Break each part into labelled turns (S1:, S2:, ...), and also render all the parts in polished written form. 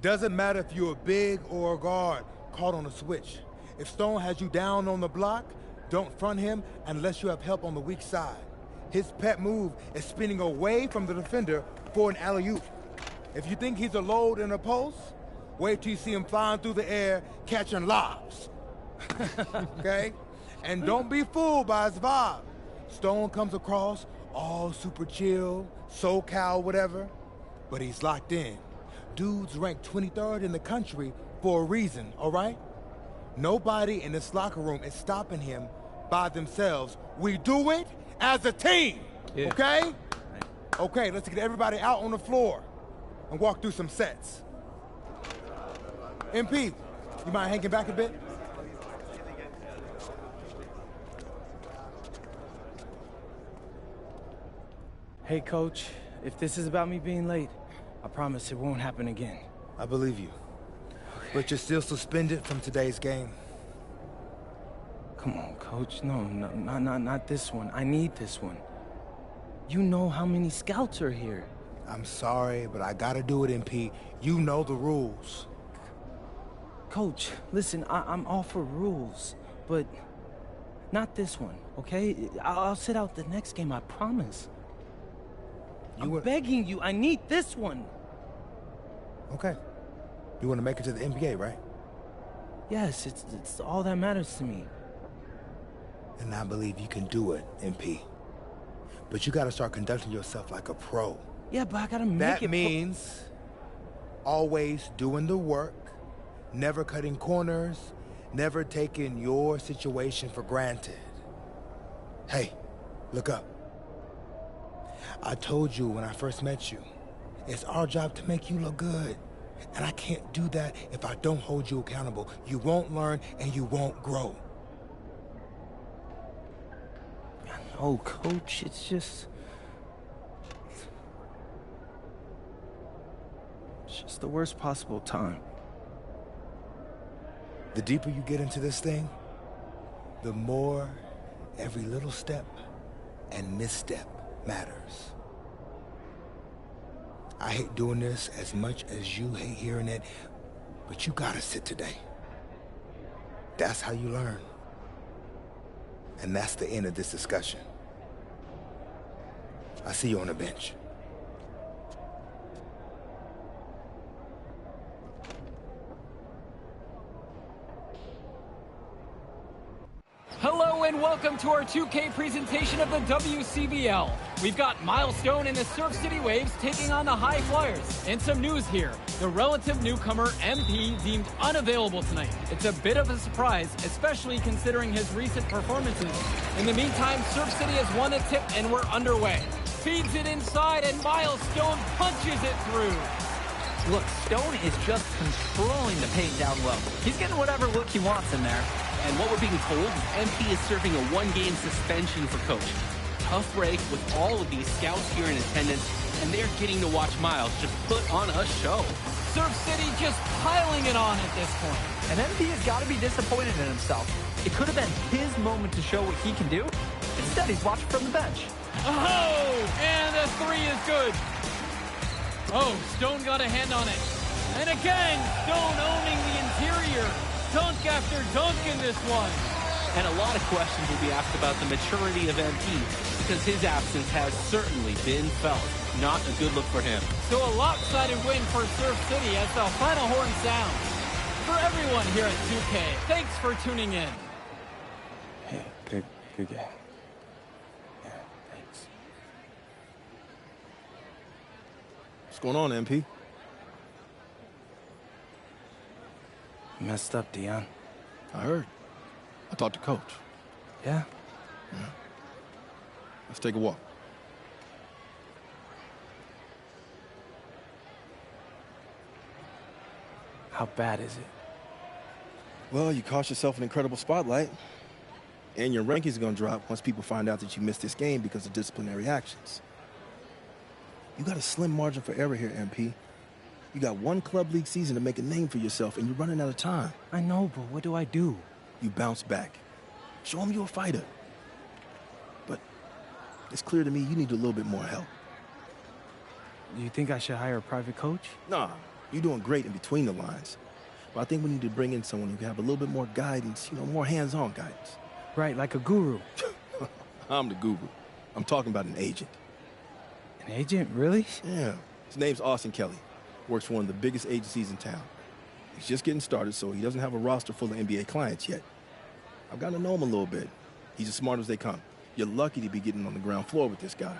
S1: Doesn't matter if you're a big or a guard caught on a switch. If Stone has you down on the block, don't front him unless you have help on the weak side. His pet move is spinning away from the defender for an alley-oop. If you think he's a load in a post, wait till you see him flying through the air catching lobs. Okay? And don't be fooled by his vibe. Stone comes across all super chill, SoCal, whatever, but he's locked in. Dude's ranked 23rd in the country for a reason, all right? Nobody in this locker room is stopping him by themselves. We do it as a team, okay? Right. Okay, let's get everybody out on the floor and walk through some sets. MP, you mind hanging back a bit?
S2: Hey, Coach, if this is about me being late, I promise it won't happen again.
S1: I believe you. Okay. But you're still suspended from today's game.
S2: Come on, Coach. No, not this one. I need this one. You know how many scouts are here.
S1: I'm sorry, but I gotta do it, MP. You know the rules.
S2: Coach, listen, I'm all for rules, but not this one, okay? I'll sit out the next game, I promise. I'm begging you, I need this one.
S1: Okay. You want to make it to the NBA, right?
S2: Yes, it's all that matters to me.
S1: And I believe you can do it, MP. But you gotta start conducting yourself like a pro.
S2: Yeah, but I gotta make it.
S1: That means always doing the work, never cutting corners, never taking your situation for granted. Hey, look up. I told you when I first met you, it's our job to make you look good. And I can't do that if I don't hold you accountable. You won't learn and you won't grow.
S2: I know, Coach, it's just the worst possible time.
S1: The deeper you get into this thing, the more every little step and misstep matters. I hate doing this as much as you hate hearing it, but you gotta sit today. That's how you learn. And that's the end of this discussion. I see you on the bench.
S3: Hello and welcome to our 2K presentation of the WCBL. We've got Milestone and the Surf City Waves taking on the High Flyers. And some news here. The relative newcomer MP deemed unavailable tonight. It's a bit of a surprise, especially considering his recent performances. In the meantime, Surf City has won a tip and we're underway. Feeds it inside and Milestone punches it through.
S4: Look, Stone is just controlling the paint down low. He's getting whatever look he wants in there.
S5: And what we're being told, MP is serving a one-game suspension for coach. Tough break with all of these scouts here in attendance, and they're getting to watch Miles just put on a show.
S3: Surf City just piling it on at this point.
S4: And MP has got to be disappointed in himself. It could have been his moment to show what he can do. Instead, he's watching from the bench.
S3: Oh, and the three is good. Oh, Stone got a hand on it. And again, Stone owning the interior. Dunk after dunk in this one.
S5: And a lot of questions will be asked about the maturity of MP, because his absence has certainly been felt. Not a good look for him.
S3: So a lopsided win for Surf City as the final horn sounds. For everyone here at 2K, thanks for tuning in.
S2: Hey, good game. Yeah, thanks.
S6: What's going on, MP?
S2: You messed up, Dion.
S6: I heard. I talked to Coach.
S2: Yeah?
S6: Yeah. Let's take a walk.
S2: How bad is it?
S6: Well, you cost yourself an incredible spotlight. And your rankings are going to drop once people find out that you missed this game because of disciplinary actions. You got a slim margin for error here, MP. You got one club league season to make a name for yourself, and you're running out of time.
S2: I know, but what do I do?
S6: You bounce back. Show them you're a fighter. But it's clear to me you need a little bit more help.
S2: Do you think I should hire a private coach?
S6: Nah, You're doing great in between the lines. But I think we need to bring in someone who can have a little bit more guidance, more hands-on guidance.
S2: Right, like a guru.
S6: I'm the guru. I'm talking about an agent.
S2: An agent, really?
S6: Yeah. His name's Austin Kelly. Works for one of the biggest agencies in town. He's just getting started, so he doesn't have a roster full of NBA clients yet. I've gotten to know him a little bit. He's as smart as they come. You're lucky to be getting on the ground floor with this guy.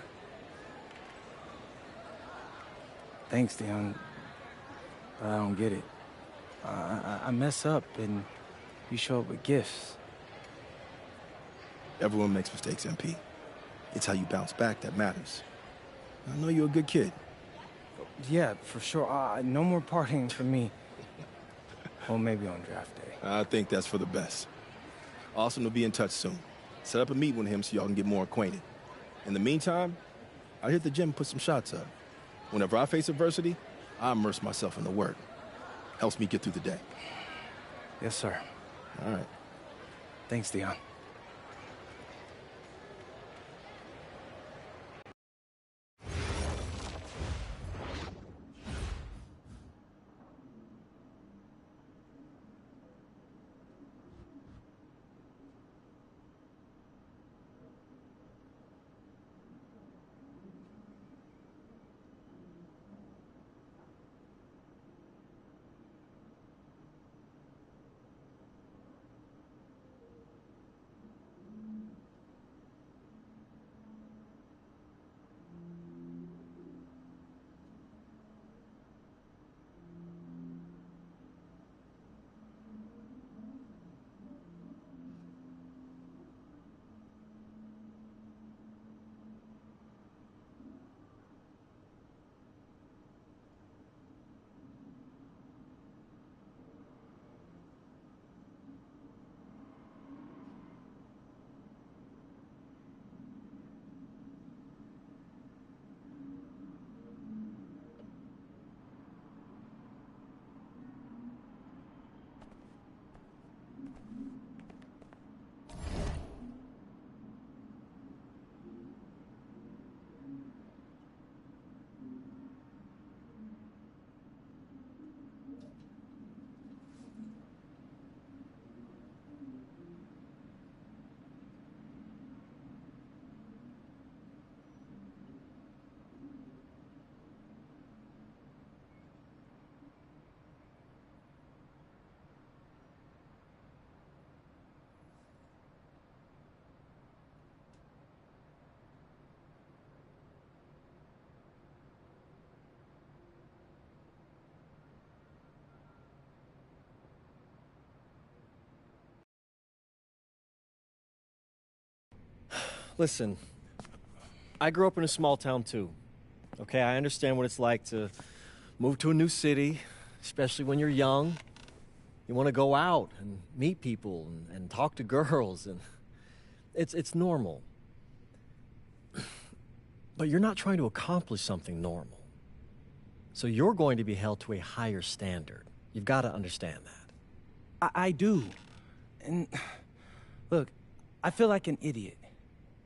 S2: Thanks, Dion. But I don't get it. I mess up, and you show up with gifts.
S6: Everyone makes mistakes, MP. It's how you bounce back that matters. I know you're a good kid.
S2: Yeah, for sure. No more partying for me. Well, maybe on draft day.
S6: I think that's for the best. Austin will be in touch soon. Set up a meeting with him so y'all can get more acquainted. In the meantime, I hit the gym and put some shots up. Whenever I face adversity, I immerse myself in the work. Helps me get through the day.
S2: Yes, sir.
S6: All right.
S2: Thanks, Dion.
S7: Listen, I grew up in a small town too. Okay, I understand what it's like to move to a new city, especially when you're young. You want to go out and meet people and talk to girls, and it's normal. But you're not trying to accomplish something normal. So you're going to be held to a higher standard. You've got to understand that.
S2: I do. And look, I feel like an idiot.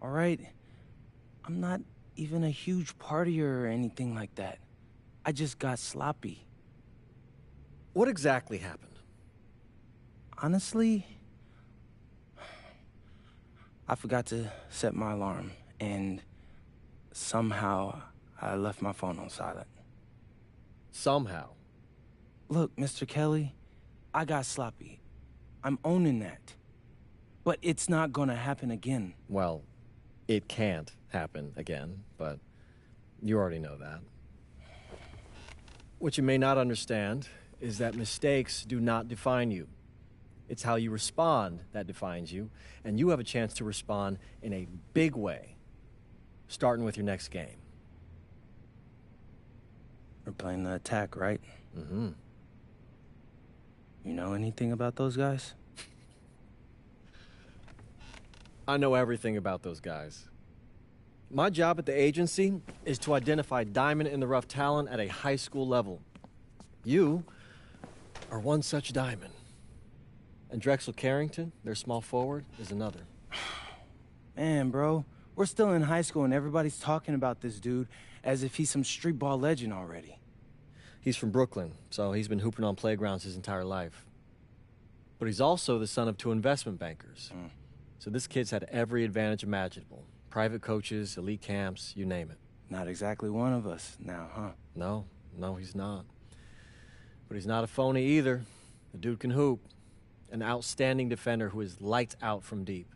S2: All right? I'm not even a huge partier or anything like that. I just got sloppy.
S7: What exactly happened?
S2: Honestly, I forgot to set my alarm, and somehow I left my phone on silent.
S7: Somehow?
S2: Look, Mr. Kelly, I got sloppy. I'm owning that. But it's not gonna happen again.
S7: Well, it can't happen again, but you already know that. What you may not understand is that mistakes do not define you. It's how you respond that defines you, and you have a chance to respond in a big way, starting with your next game.
S2: We're playing the attack, right?
S7: Mm-hmm.
S2: You know anything about those guys?
S7: I know everything about those guys. My job at the agency is to identify diamond-in-the-rough talent at a high school level. You are one such diamond. And Drexel Carrington, their small forward, is another.
S2: Man, bro, we're still in high school and everybody's talking about this dude as if he's some street ball legend already.
S7: He's from Brooklyn, so he's been hooping on playgrounds his entire life. But he's also the son of 2 investment bankers. So this kid's had every advantage imaginable. Private coaches, elite camps, you name it.
S2: Not exactly one of us now, huh?
S7: No, he's not. But he's not a phony either. The dude can hoop. An outstanding defender who is lights out from deep.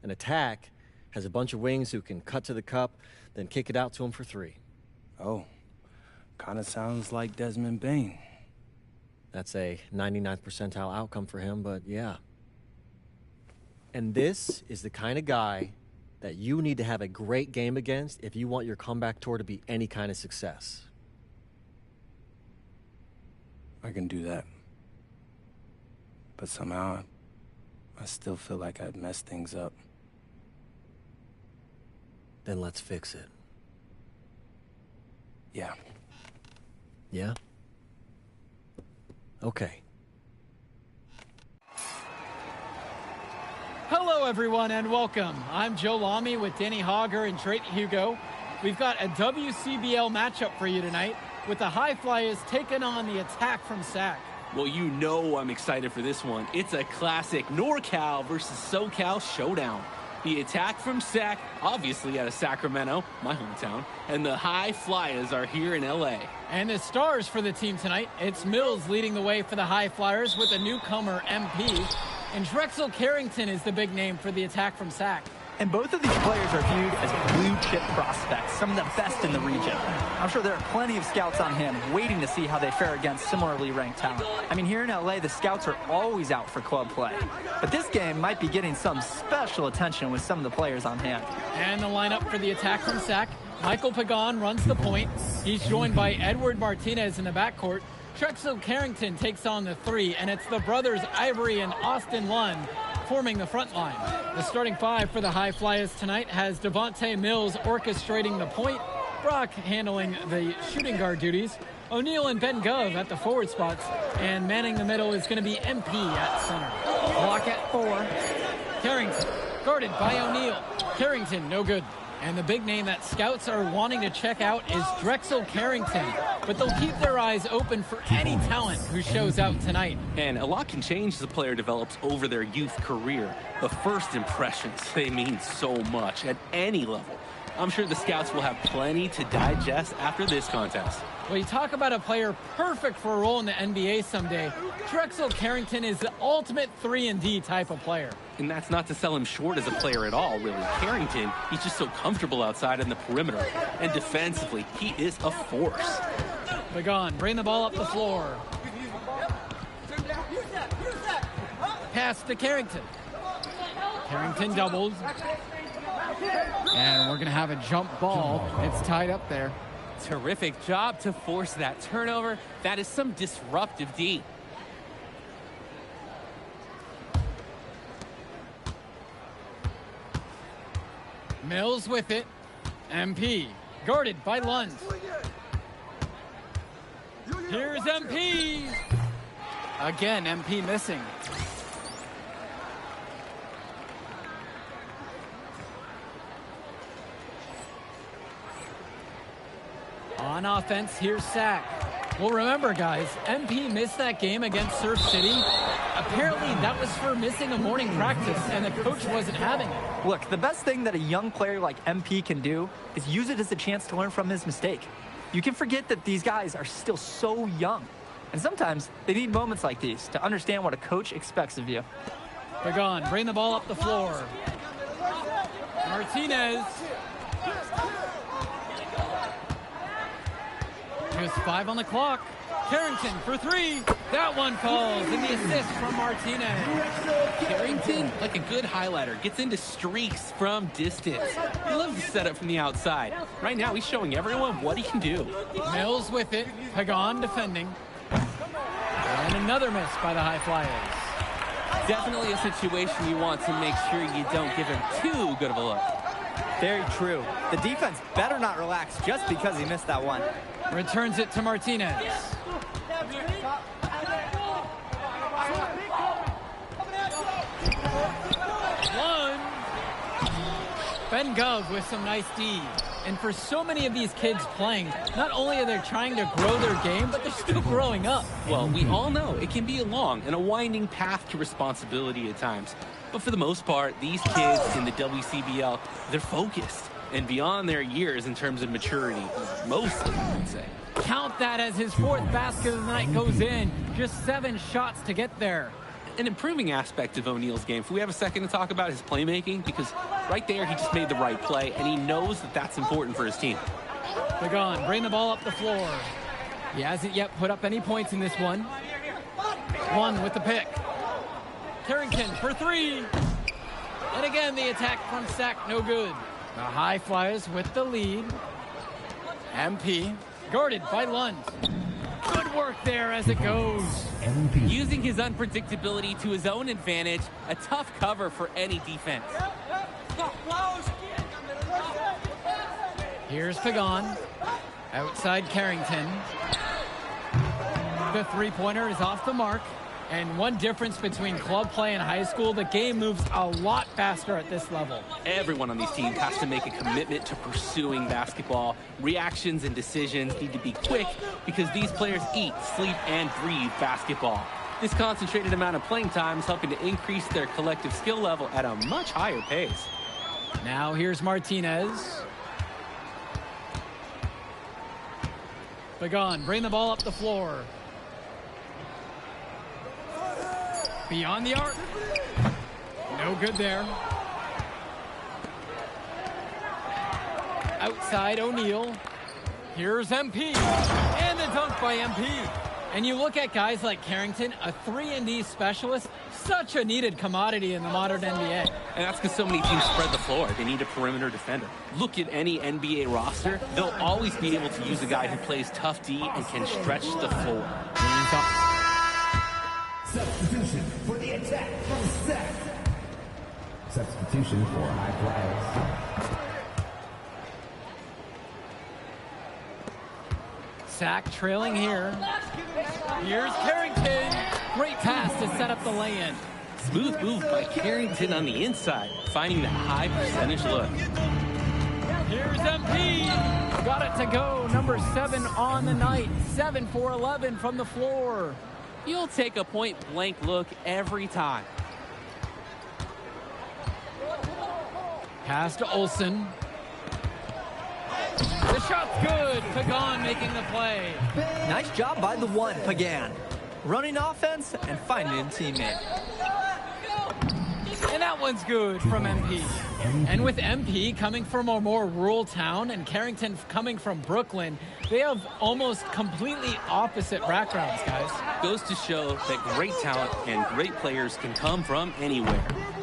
S7: An attack has a bunch of wings who can cut to the cup, then kick it out to him for 3.
S2: Oh, kind of sounds like Desmond Bain.
S7: That's a 99th percentile outcome for him, but yeah. And this is the kind of guy that you need to have a great game against if you want your comeback tour to be any kind of success.
S2: I can do that. But somehow, I still feel like I'd messed things up.
S7: Then let's fix it.
S2: Yeah.
S7: Yeah? Okay.
S3: Hello, everyone, and welcome. I'm Joe Lamy with Danny Hogger and Drake Hugo. We've got a WCBL matchup for you tonight with the High Flyers taking on the Attack from SAC.
S5: Well, you know I'm excited for this one. It's a classic NorCal versus SoCal showdown. The Attack from SAC, obviously out of Sacramento, my hometown, and the High Flyers are here in LA.
S3: And the stars for the team tonight, it's Mills leading the way for the High Flyers with a newcomer MP. And Drexel Carrington is the big name for the Attack from SAC.
S4: And both of these players are viewed as blue-chip prospects, some of the best in the region. I'm sure there are plenty of scouts on hand waiting to see how they fare against similarly ranked talent. I mean, here in LA, the scouts are always out for club play. But this game might be getting some special attention with some of the players on hand.
S3: And the lineup for the Attack from SAC, Michael Pagan runs the point. He's joined by Edward Martinez in the backcourt. Drexel Carrington takes on the 3, and it's the brothers Ivory and Austin Lund forming the front line. The starting 5 for the High Flyers tonight has Devontae Mills orchestrating the point, Brock handling the shooting guard duties, O'Neal and Ben Gov at the forward spots, and manning the middle is going to be MP at center. Block at 4. Carrington, guarded by O'Neal. Carrington, no good. And the big name that scouts are wanting to check out is Drexel Carrington. But they'll keep their eyes open for any talent who shows out tonight.
S5: And a lot can change as a player develops over their youth career. The first impressions, they mean so much at any level. I'm sure the scouts will have plenty to digest after this contest.
S3: Well, you talk about a player perfect for a role in the NBA someday. Drexel Carrington is the ultimate 3-and-D type of player.
S5: And that's not to sell him short as a player at all, really. Carrington, he's just so comfortable outside on the perimeter. And defensively, he is a force.
S3: Pagan, bring the ball up the floor. Pass to Carrington. Carrington doubles. And we're going to have a jump ball. It's tied up there.
S5: Terrific job to force that turnover. That is some disruptive D.
S3: Mills with it. MP, guarded by Lund. Here's MP. Again, MP missing. On offense, here's SAC. Well, remember, guys, MP missed that game against Surf City. Apparently, that was for missing a morning practice, and the coach wasn't having it.
S4: Look, the best thing that a young player like MP can do is use it as a chance to learn from his mistake. You can forget that these guys are still so young. And sometimes they need moments like these to understand what a coach expects of you.
S3: Pagan, bring the ball up the floor. Martinez. Just 5 on the clock. Carrington for 3. That one falls, and the assist from Martinez.
S5: Carrington, like a good highlighter, gets into streaks from distance. He loves the setup from the outside. Right now, he's showing everyone what he can do.
S3: Mills with it. Pagan defending. And another miss by the High Flyers.
S5: Definitely a situation you want to make sure you don't give him too good of a look.
S4: Very true. The defense better not relax just because he missed that one.
S3: Returns it to Martinez. One. Ben Gov with some nice D. And for so many of these kids playing, not only are they trying to grow their game, but they're still growing up.
S5: Well, we all know it can be a long and a winding path to responsibility at times. But for the most part, these kids in the WCBL, they're focused and beyond their years in terms of maturity, mostly, I would say.
S3: Count that as his 4th basket of the night goes in. Just 7 shots to get there.
S5: An improving aspect of O'Neal's game. If we have a second to talk about his playmaking, because right there he just made the right play, and he knows that that's important for his team.
S3: Pagan, bring the ball up the floor. He hasn't yet put up any points in this one. One with the pick. Carrington for 3. And again, the attack from Sack, no good. The High Flyers with the lead. MP guarded by Lund. Good work there as it goes.
S5: Using his unpredictability to his own advantage, a tough cover for any defense.
S3: Here's Pagan. Outside Carrington. The three-pointer is off the mark. And one difference between club play and high school, the game moves a lot faster at this level.
S5: Everyone on these teams has to make a commitment to pursuing basketball. Reactions and decisions need to be quick because these players eat, sleep, and breathe basketball. This concentrated amount of playing time is helping to increase their collective skill level at a much higher pace.
S3: Now here's Martinez. Pagan, bring the ball up the floor. Beyond the arc. No good there. Outside O'Neal. Here's MP. And the dunk by MP. And you look at guys like Carrington, a 3-and-D specialist, such a needed commodity in the modern NBA.
S5: And that's because so many teams spread the floor. They need a perimeter defender. Look at any NBA roster. They'll always be able to use a guy who plays tough D and can stretch the floor.
S8: Substitution for the attack from Sack. Substitution for High Flyers.
S3: Sack trailing here. Here's Carrington. Great pass to set up the lay-in.
S5: Smooth move by Carrington on the inside, finding that high percentage look.
S3: Here's MP. Got it to go. Number 7 on the night. 7 for 11 from the floor.
S5: You'll take a point-blank look every time.
S3: Pass to Olsen. The shot's good. Pagan making the play.
S4: Nice job by the one, Pagan. Running offense and finding a teammate.
S3: And that one's good from MP. And with MP coming from a more rural town and Carrington coming from Brooklyn, they have almost completely opposite backgrounds, guys.
S5: Goes to show that great talent and great players can come from anywhere.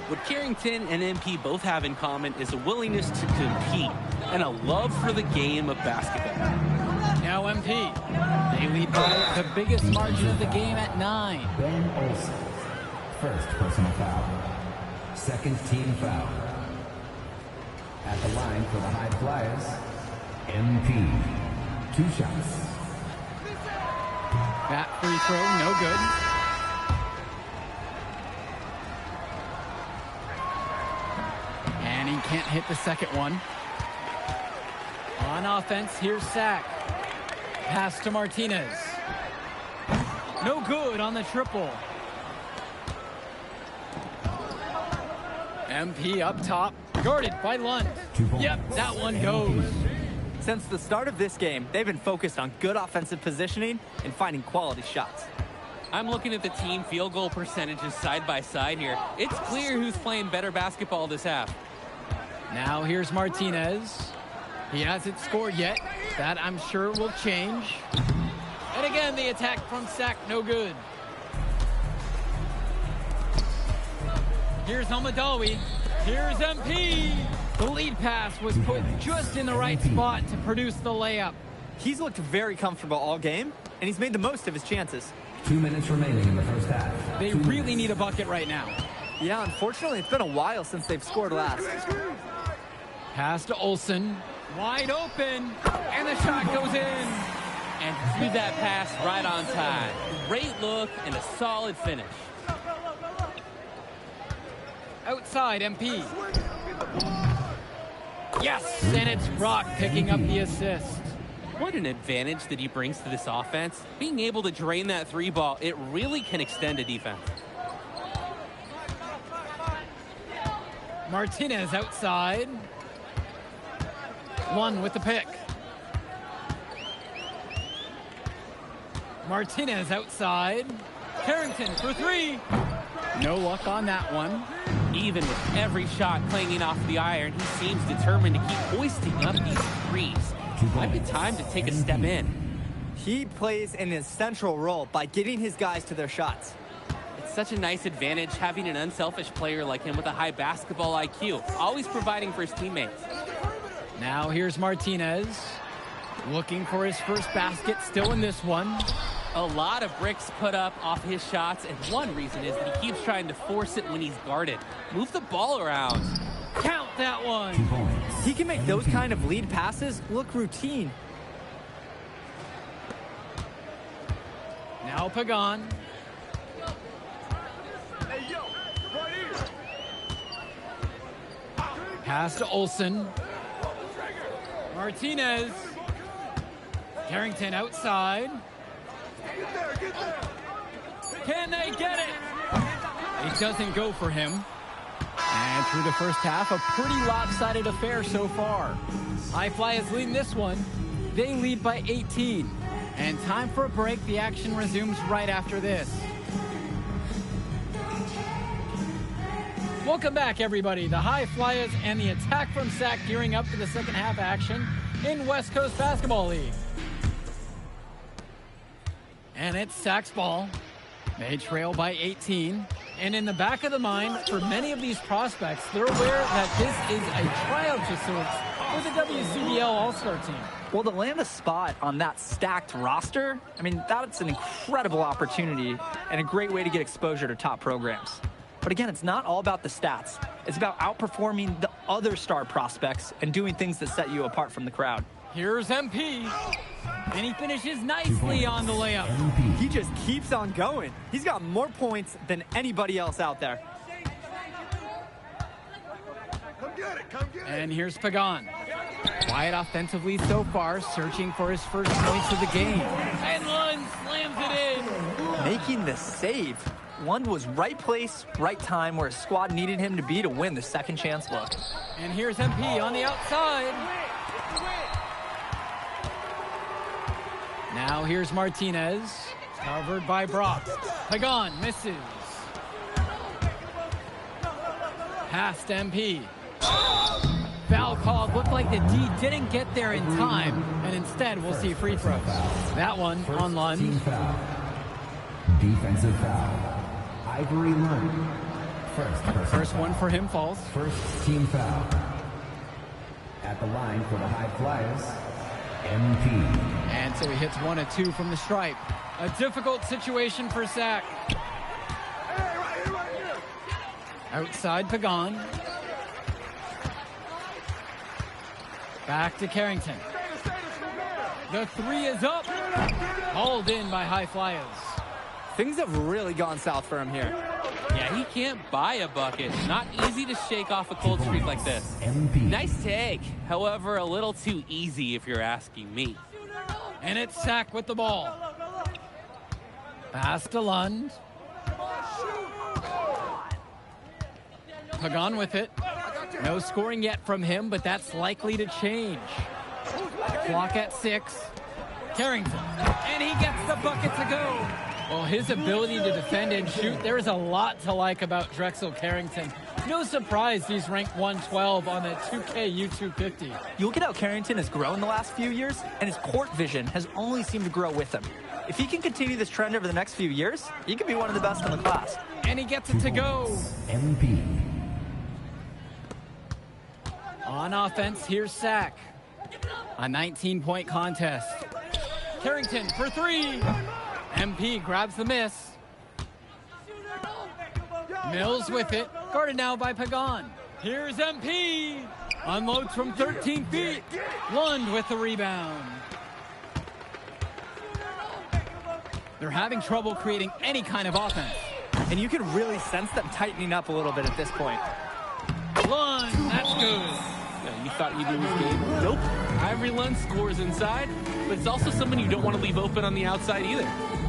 S5: What Carrington and MP both have in common is a willingness to compete and a love for the game of basketball.
S3: Now MP. They lead by the biggest margin of the game at 9.
S8: Ben Olsen. First personal foul. Second team foul. At the line for the High Flyers, MP. 2 shots.
S3: That free throw, no good. And he can't hit the second one. On offense, here's Sack. Pass to Martinez. No good on the triple. MP up top, guarded by Lund. Yep, that one goes.
S4: Since the start of this game, they've been focused on good offensive positioning and finding quality shots.
S5: I'm looking at the team field goal percentages side by side here. It's clear who's playing better basketball this half.
S3: Now here's Martinez. He hasn't scored yet. That I'm sure will change. And again, the attack from Sack, no good. Here's Hamadawi. Here's MP. The lead pass was put just in the right spot to produce the layup.
S4: He's looked very comfortable all game, and he's made the most of his chances.
S8: 2 minutes remaining in the first half.
S3: They really need a bucket right now.
S4: Yeah, unfortunately, it's been a while since they've scored last.
S3: Pass to Olsen. Wide open. And the shot goes in.
S5: And threw that pass right on time. Great look and a solid finish.
S3: Outside MP. Yes, and it's Brock picking up the assist.
S5: What an advantage that he brings to this offense. Being able to drain that three ball, it really can extend a defense.
S3: Martinez outside. One with the pick. Martinez outside. Carrington for three. No luck on that one.
S5: Even with every shot clanging off the iron, he seems determined to keep hoisting up these threes. Might be time to take a step in.
S4: He plays an essential role by getting his guys to their shots.
S5: It's such a nice advantage having an unselfish player like him with a high basketball IQ, always providing for his teammates.
S3: Now here's Martinez, looking for his first basket, still in this one.
S5: A lot of bricks put up off his shots, and one reason is that he keeps trying to force it when he's guarded. Move the ball around.
S3: Count that one.
S4: He can make those kind of lead passes look routine.
S3: Now Pagan. Pass to Olsen. Martinez. Carrington outside. Can they get it? It doesn't go for him. And through the first half, a pretty lopsided affair so far. High Flyers leading this one. They lead by 18. And time for a break. The action resumes right after this. Welcome back, everybody. The High Flyers and the attack from Sac gearing up for the second half action in West Coast Basketball League. And it's Sac's ball. They trail by 18. And in the back of the mind, for many of these prospects, they're aware that this is a tryout of sorts for the WCBL All-Star team.
S4: Well, to land a spot on that stacked roster, I mean, that's an incredible opportunity and a great way to get exposure to top programs. But again, it's not all about the stats. It's about outperforming the other star prospects and doing things that set you apart from the crowd.
S3: Here's MP. And he finishes nicely on the layup.
S4: He just keeps on going. He's got more points than anybody else out there.
S3: And here's Pagan. Quiet offensively so far, searching for his first points of the game. And Lund slams it in.
S4: Making the save. Lund was right place, right time where his squad needed him to be to win the second chance look.
S3: And here's MP on the outside. Now here's Martinez, covered by Brock. Pagan misses. Past MP. Foul called. Looked like the D didn't get there in time, and instead we'll see free throws. That one on Lund.
S8: Team foul. Defensive foul. Ivory Lund.
S3: First one for him falls.
S8: First team foul. At the line for the High Flyers, MP.
S3: And so he hits 1 of 2 from the stripe. A difficult situation for Sac. Outside Pagan. Back to Carrington. The three is up. Hauled in by High Flyers.
S4: Things have really gone south for him here.
S5: Yeah, he can't buy a bucket. Not easy to shake off a cold streak like this.
S8: MP.
S5: Nice take. However, a little too easy if you're asking me.
S3: And it's Sac with the ball. Pass to Lund. Pagan with it. No scoring yet from him, but that's likely to change. Clock at 6. Carrington. And he gets the bucket to go. Well, his ability to defend and shoot, there is a lot to like about Drexel Carrington. No surprise he's ranked 112 on the 2K U250.
S4: You look at how Carrington has grown the last few years, and his court vision has only seemed to grow with him. If he can continue this trend over the next few years, he could be one of the best in the class.
S3: And he gets it to go.
S8: MP.
S3: On offense, here's Sac. A 19-point contest. Carrington for 3. MP grabs the miss. Mills with it. Guarded now by Pagan. Here's MP. Unloads from 13 feet. Lund with the rebound. They're having trouble creating any kind of offense.
S4: And you can really sense them tightening up a little bit at this point.
S3: Lund, that's good.
S5: You thought you'd win this game. Nope. Ivory Lund scores inside, but it's also someone you don't want to leave open on the outside either.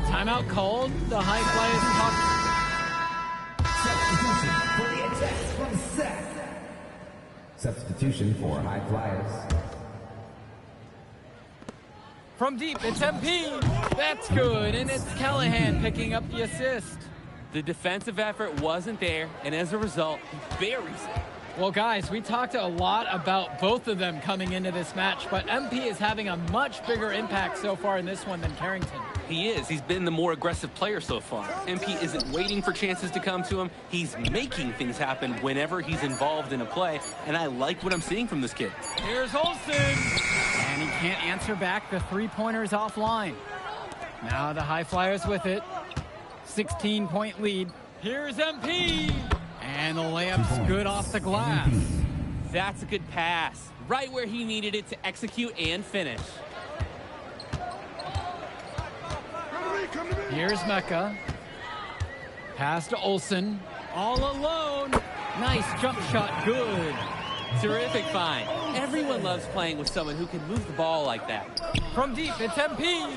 S3: Timeout called. The High Flyers talk.
S8: Substitution for the attack from Zach. Substitution for High Flyers.
S3: From deep, it's MP. That's good, and it's Callahan picking up the assist.
S5: The defensive effort wasn't there, and as a result, he buries it.
S3: Well, guys, we talked a lot about both of them coming into this match, but MP is having a much bigger impact so far in this one than Carrington.
S5: He is. He's been the more aggressive player so far. MP isn't waiting for chances to come to him. He's making things happen whenever he's involved in a play, and I like what I'm seeing from this kid.
S3: Here's Olsen, and he can't answer back. The three-pointer's offline. Now the High Flyers with it. 16-point lead. Here's MP, and the layup's good off the glass.
S5: That's a good pass. Right where he needed it to execute and finish.
S3: Here's Mecca. Pass to Olsen. All alone. Nice jump shot. Good.
S5: Terrific find. Everyone loves playing with someone who can move the ball like that.
S3: From deep, it's MP.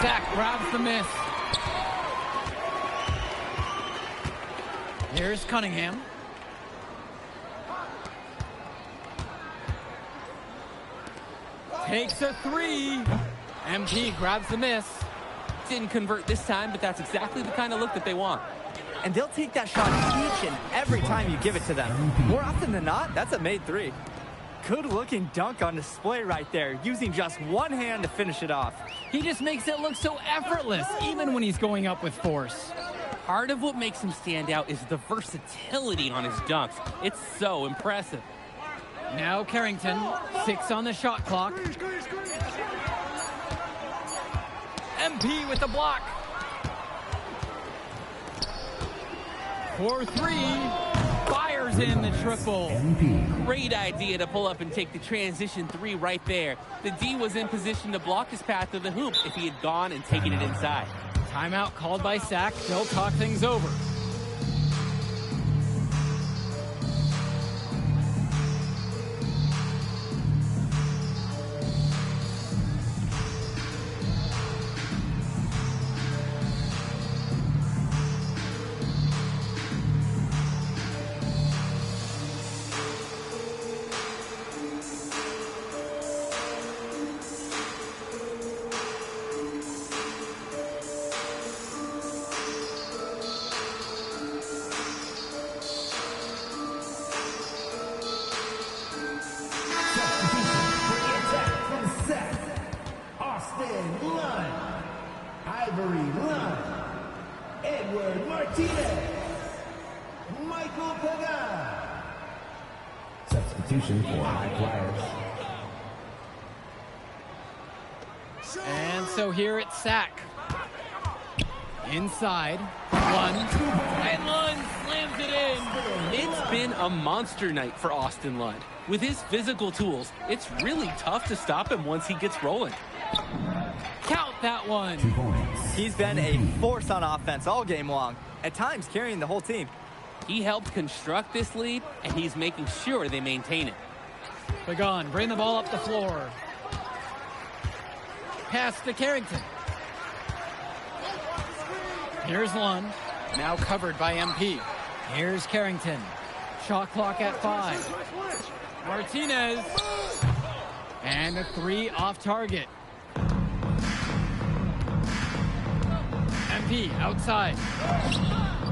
S3: Zach grabs the miss. Here's Cunningham. Takes a three. MP grabs the miss.
S5: Didn't convert this time, but that's exactly the kind of look that they want.
S4: And they'll take that shot each and every time you give it to them. More often than not, that's a made three. Good-looking dunk on display right there, using just one hand to finish it off.
S3: He just makes it look so effortless, even when he's going up with force.
S5: Part of what makes him stand out is the versatility on his dunks. It's so impressive.
S3: Now Carrington, 6 on the shot clock. MP with the block. 4-3. Fires in the triple.
S5: Great idea to pull up and take the transition three right there. The D was in position to block his path to the hoop if he had gone and taken it inside.
S3: Timeout called by Sack. They'll talk things over.
S8: Substitution for High Flyers.
S3: And so here it's Sack. Inside. Lund. And Lund slams it in.
S5: It's been a monster night for Austin Lund. With his physical tools, it's really tough to stop him once he gets rolling.
S3: Count that one.
S8: 2 points.
S4: He's been a force on offense all game long, at times carrying the whole team.
S5: He helped construct this lead, and he's making sure they maintain it.
S3: Pagan, bring the ball up the floor. Pass to Carrington. Here's Lund, now covered by MP. Here's Carrington. Shot clock at 5. Martinez. And a 3 off target. MP outside.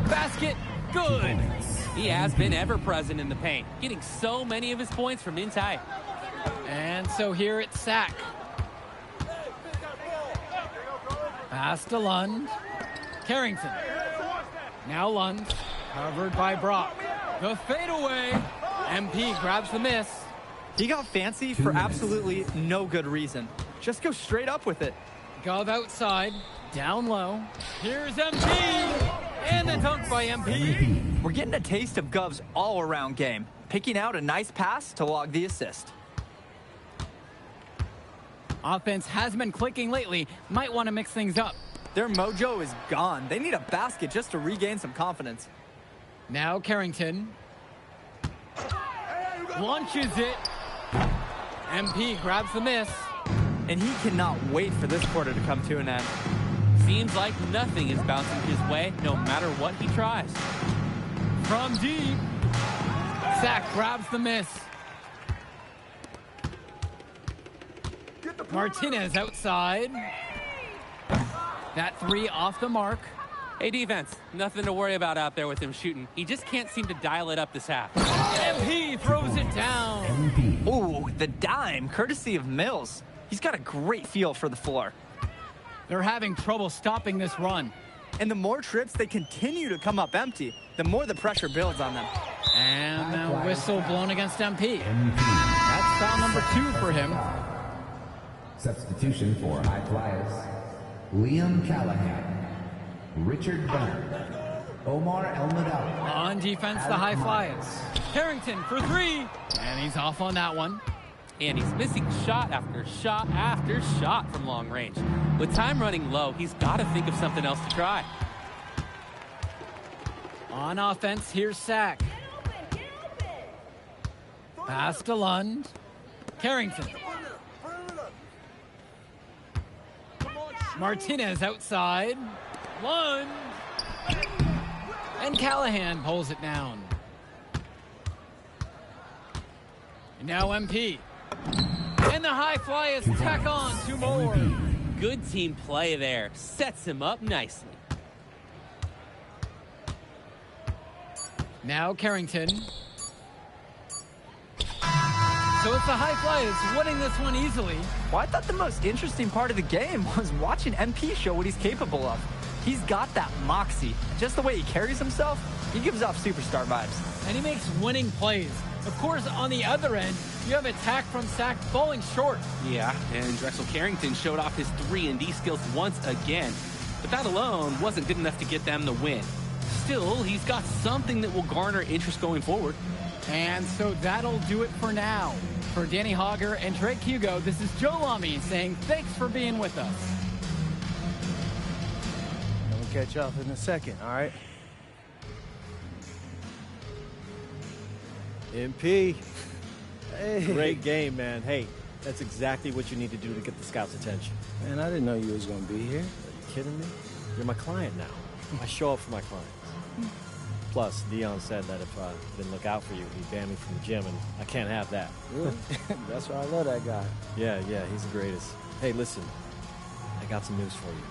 S3: Basket. Good.
S5: He has been ever present in the paint, getting so many of his points from inside.
S3: And so here it's Sack. Pass to Lund. Carrington. Now Lund, covered by Brock. The fadeaway. MP grabs the miss.
S4: He got fancy for absolutely no good reason. Just go straight up with it.
S3: Gov outside, down low. Here's MP. And the dunk by MP.
S4: We're getting a taste of Gov's all-around game, picking out a nice pass to log the assist.
S3: Offense has been clicking lately. Might want to mix things up.
S4: Their mojo is gone. They need a basket just to regain some confidence.
S3: Now Carrington. Launches it. MP grabs the miss.
S4: And he cannot wait for this quarter to come to an end.
S5: Seems like nothing is bouncing his way, no matter what he tries.
S3: From deep. Zach grabs the miss. Martinez outside. That three off the mark.
S5: Hey, defense, nothing to worry about out there with him shooting. He just can't seem to dial it up this half.
S3: MP throws it down.
S8: MP.
S4: Ooh, the dime, courtesy of Mills. He's got a great feel for the floor.
S3: They're having trouble stopping this run.
S4: And the more trips they continue to come up empty, the more the pressure builds on them.
S3: And a whistle blown against MP.
S8: MP.
S3: That's foul number 2 for him.
S8: Substitution for High Flyers. Liam Callahan. Richard Bennett. Omar El-Madawi.
S3: On defense, the High Flyers. Harrington for 3. And he's off on that one.
S5: And he's missing shot after shot after shot from long range. With time running low, he's got to think of something else to try.
S3: On offense, here's Sack. Pass to Lund. Carrington. Martinez outside. Lund. And Callahan pulls it down. And now MP. And the High Flyers tack on 2 more.
S5: Good team play there. Sets him up nicely.
S3: Now Carrington. So it's the High Flyers winning this one easily.
S4: Well, I thought the most interesting part of the game was watching MP show what he's capable of. He's got that moxie. Just the way he carries himself, he gives off superstar vibes.
S3: And he makes winning plays. Of course, on the other end, you have attack from Sack falling short.
S5: Yeah, and Drexel Carrington showed off his 3-and-D skills once again. But that alone wasn't good enough to get them the win. Still, he's got something that will garner interest going forward.
S3: And so that'll do it for now. For Danny Hogger and Drake Hugo, this is Joe Lamy saying thanks for being with us.
S2: We'll catch up in a second, all right?
S7: MP.
S2: Hey.
S7: Great game, man. Hey, that's exactly what you need to do to get the scouts' attention.
S2: Man, I didn't know you was going to be here.
S7: Are you kidding me? You're my client now. I show up for my clients. Plus, Dion said that if I didn't look out for you, he'd ban me from the gym, and I can't have that.
S2: Really? That's why I love that guy.
S7: Yeah, he's the greatest. Hey, listen, I got some news for you.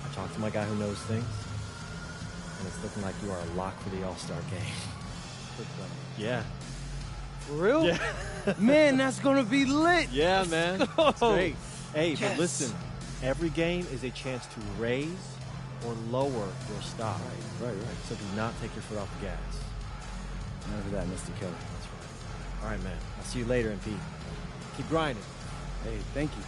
S7: I talked to my guy who knows things, and it's looking like you are a lock for the All-Star game. Yeah.
S2: For real?
S7: Yeah.
S2: Man, that's going to be lit.
S7: Yeah, man. It's great. Hey,
S2: Yes.
S7: but listen, every game is a chance to raise or lower your stock.
S2: Right.
S7: So do not take your foot off the gas.
S2: Never that, Mr. Kelly.
S7: That's right. All right, man. I'll see you later, MP. Keep grinding.
S2: Hey, thank you.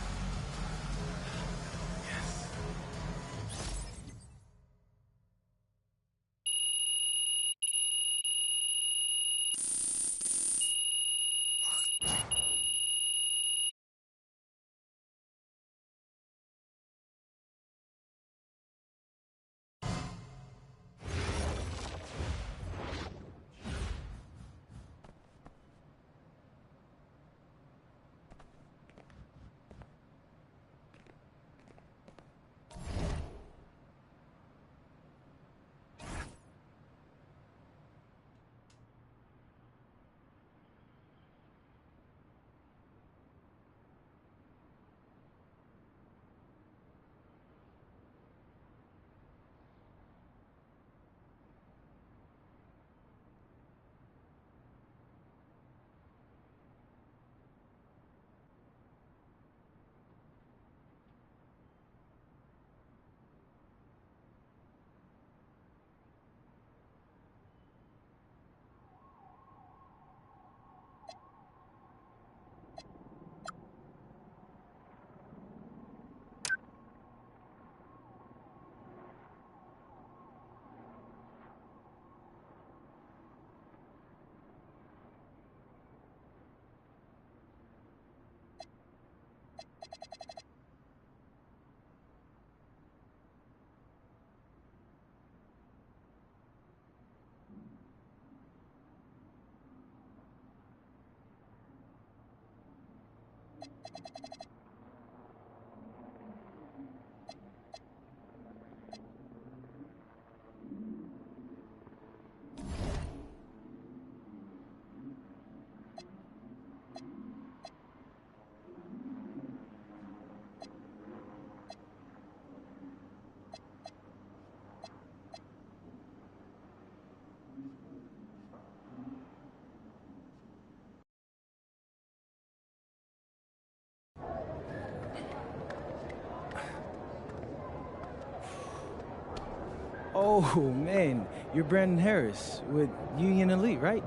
S2: Oh, man, you're Brandon Harris with Union Elite, right?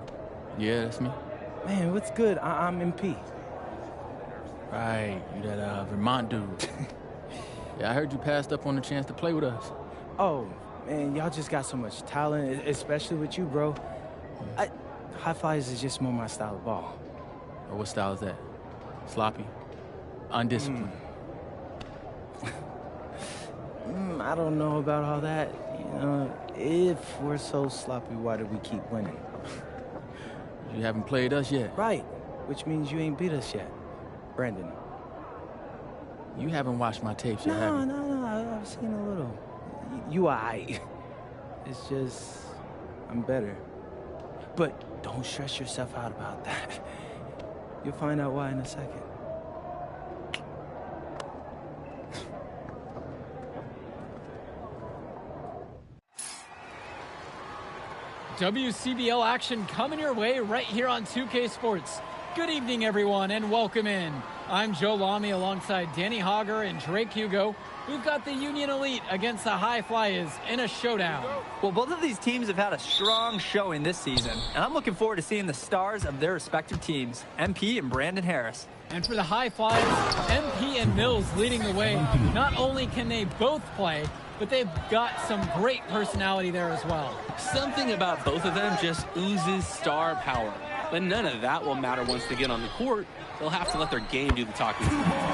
S9: Yeah, that's me.
S2: Man, what's good? I'm MP.
S9: Right, you that Vermont dude. Yeah, I heard you passed up on the chance to play with us.
S2: Oh, man, y'all just got so much talent, especially with you, bro. High flyers is just more my style of ball.
S9: Or what style is that? Sloppy? Undisciplined?
S2: I don't know about all that. You know, if we're so sloppy, why do we keep winning?
S9: You haven't played us yet.
S2: Right, which means you ain't beat us yet, Brandon.
S9: You haven't watched my tapes yet, have you?
S2: No, I've seen a little. You aight. It's just, I'm better. But don't stress yourself out about that. You'll find out why in a second.
S3: WCBL action coming your way right here on 2K Sports. Good evening, everyone, and welcome in. I'm Joe Lamy alongside Danny Hogger and Drake Hugo. We've got the Union Elite against the High Flyers in a showdown.
S4: Well, both of these teams have had a strong showing this season, and I'm looking forward to seeing the stars of their respective teams, MP and Brandon Harris.
S3: And for the High Flyers, MP and Mills leading the way. Not only can they both play, but they've got some great personality there as well.
S5: Something about both of them just oozes star power. But none of that will matter once they get on the court. They'll have to let their game do the talking.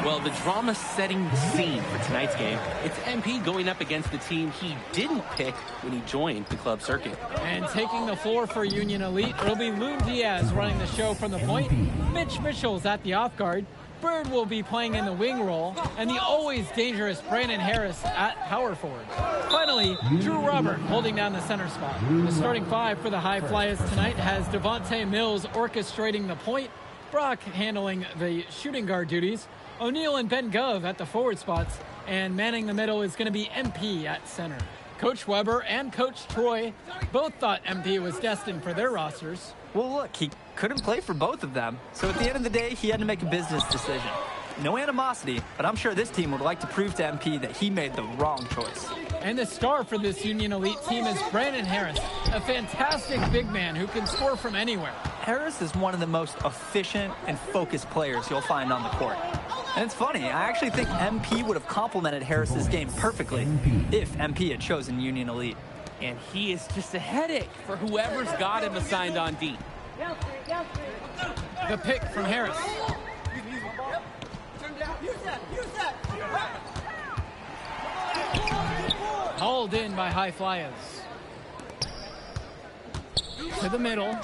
S5: Well, the drama setting the scene for tonight's game, it's MP going up against the team he didn't pick when he joined the club circuit.
S3: And taking the floor for Union Elite, it'll be Loon Diaz running the show from the point. Mitch Mitchell's at the off guard. Bird will be playing in the wing role, and the always dangerous Brandon Harris at power forward. Finally, Drew Robert holding down the center spot. The starting five for the High Flyers tonight has Devontae Mills orchestrating the point, Brock handling the shooting guard duties, O'Neal and Ben Gov at the forward spots, and manning the middle is going to be MP at center. Coach Weber and Coach Troy both thought MP was destined for their rosters.
S4: Well, look, he couldn't play for both of them, so at the end of the day, he had to make a business decision. No animosity, but I'm sure this team would like to prove to MP that he made the wrong choice.
S3: And the star for this Union Elite team is Brandon Harris, a fantastic big man who can score from anywhere.
S4: Harris is one of the most efficient and focused players you'll find on the court. And it's funny, I actually think MP would have complemented Harris's game perfectly if MP had chosen Union Elite.
S5: And he is just a headache for whoever's got him assigned on D.
S3: The pick from Harris. Hauled in by High Flyers. To the middle.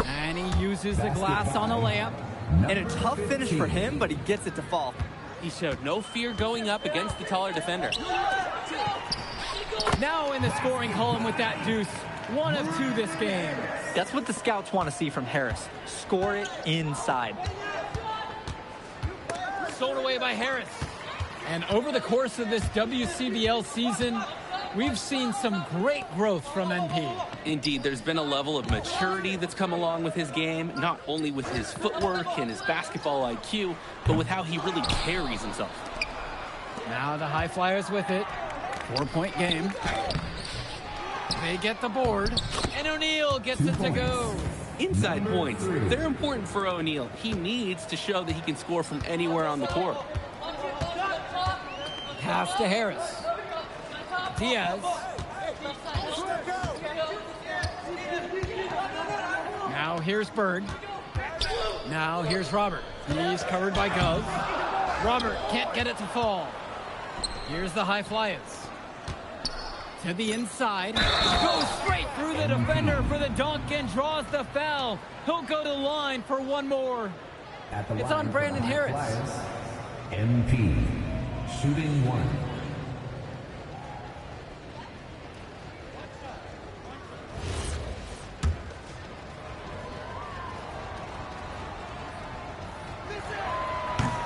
S3: And he uses the glass on the layup.
S4: And a tough finish for him, but he gets it to fall.
S5: He showed no fear going up against the taller defender.
S3: Now in the scoring column with that deuce. 1 of 2 this game.
S4: That's what the scouts want to see from Harris. Score it inside.
S3: Stolen away by Harris. And over the course of this WCBL season, we've seen some great growth from MP.
S5: Indeed, there's been a level of maturity that's come along with his game, not only with his footwork and his basketball IQ, but with how he really carries himself.
S3: Now the High Flyers with it. 4-point game. They get the board, and O'Neal gets it to go.
S5: Inside points, they're important for O'Neal. He needs to show that he can score from anywhere on the court.
S3: Pass to Harris. Diaz. Now here's Bird. Now here's Robert. He's covered by Gov. Robert can't get it to fall. Here's the High Flyers. To the inside. Goes straight through the defender for the dunk and draws the foul. He'll go to the line for one more. It's on Brandon Harris.
S8: MP, shooting 1.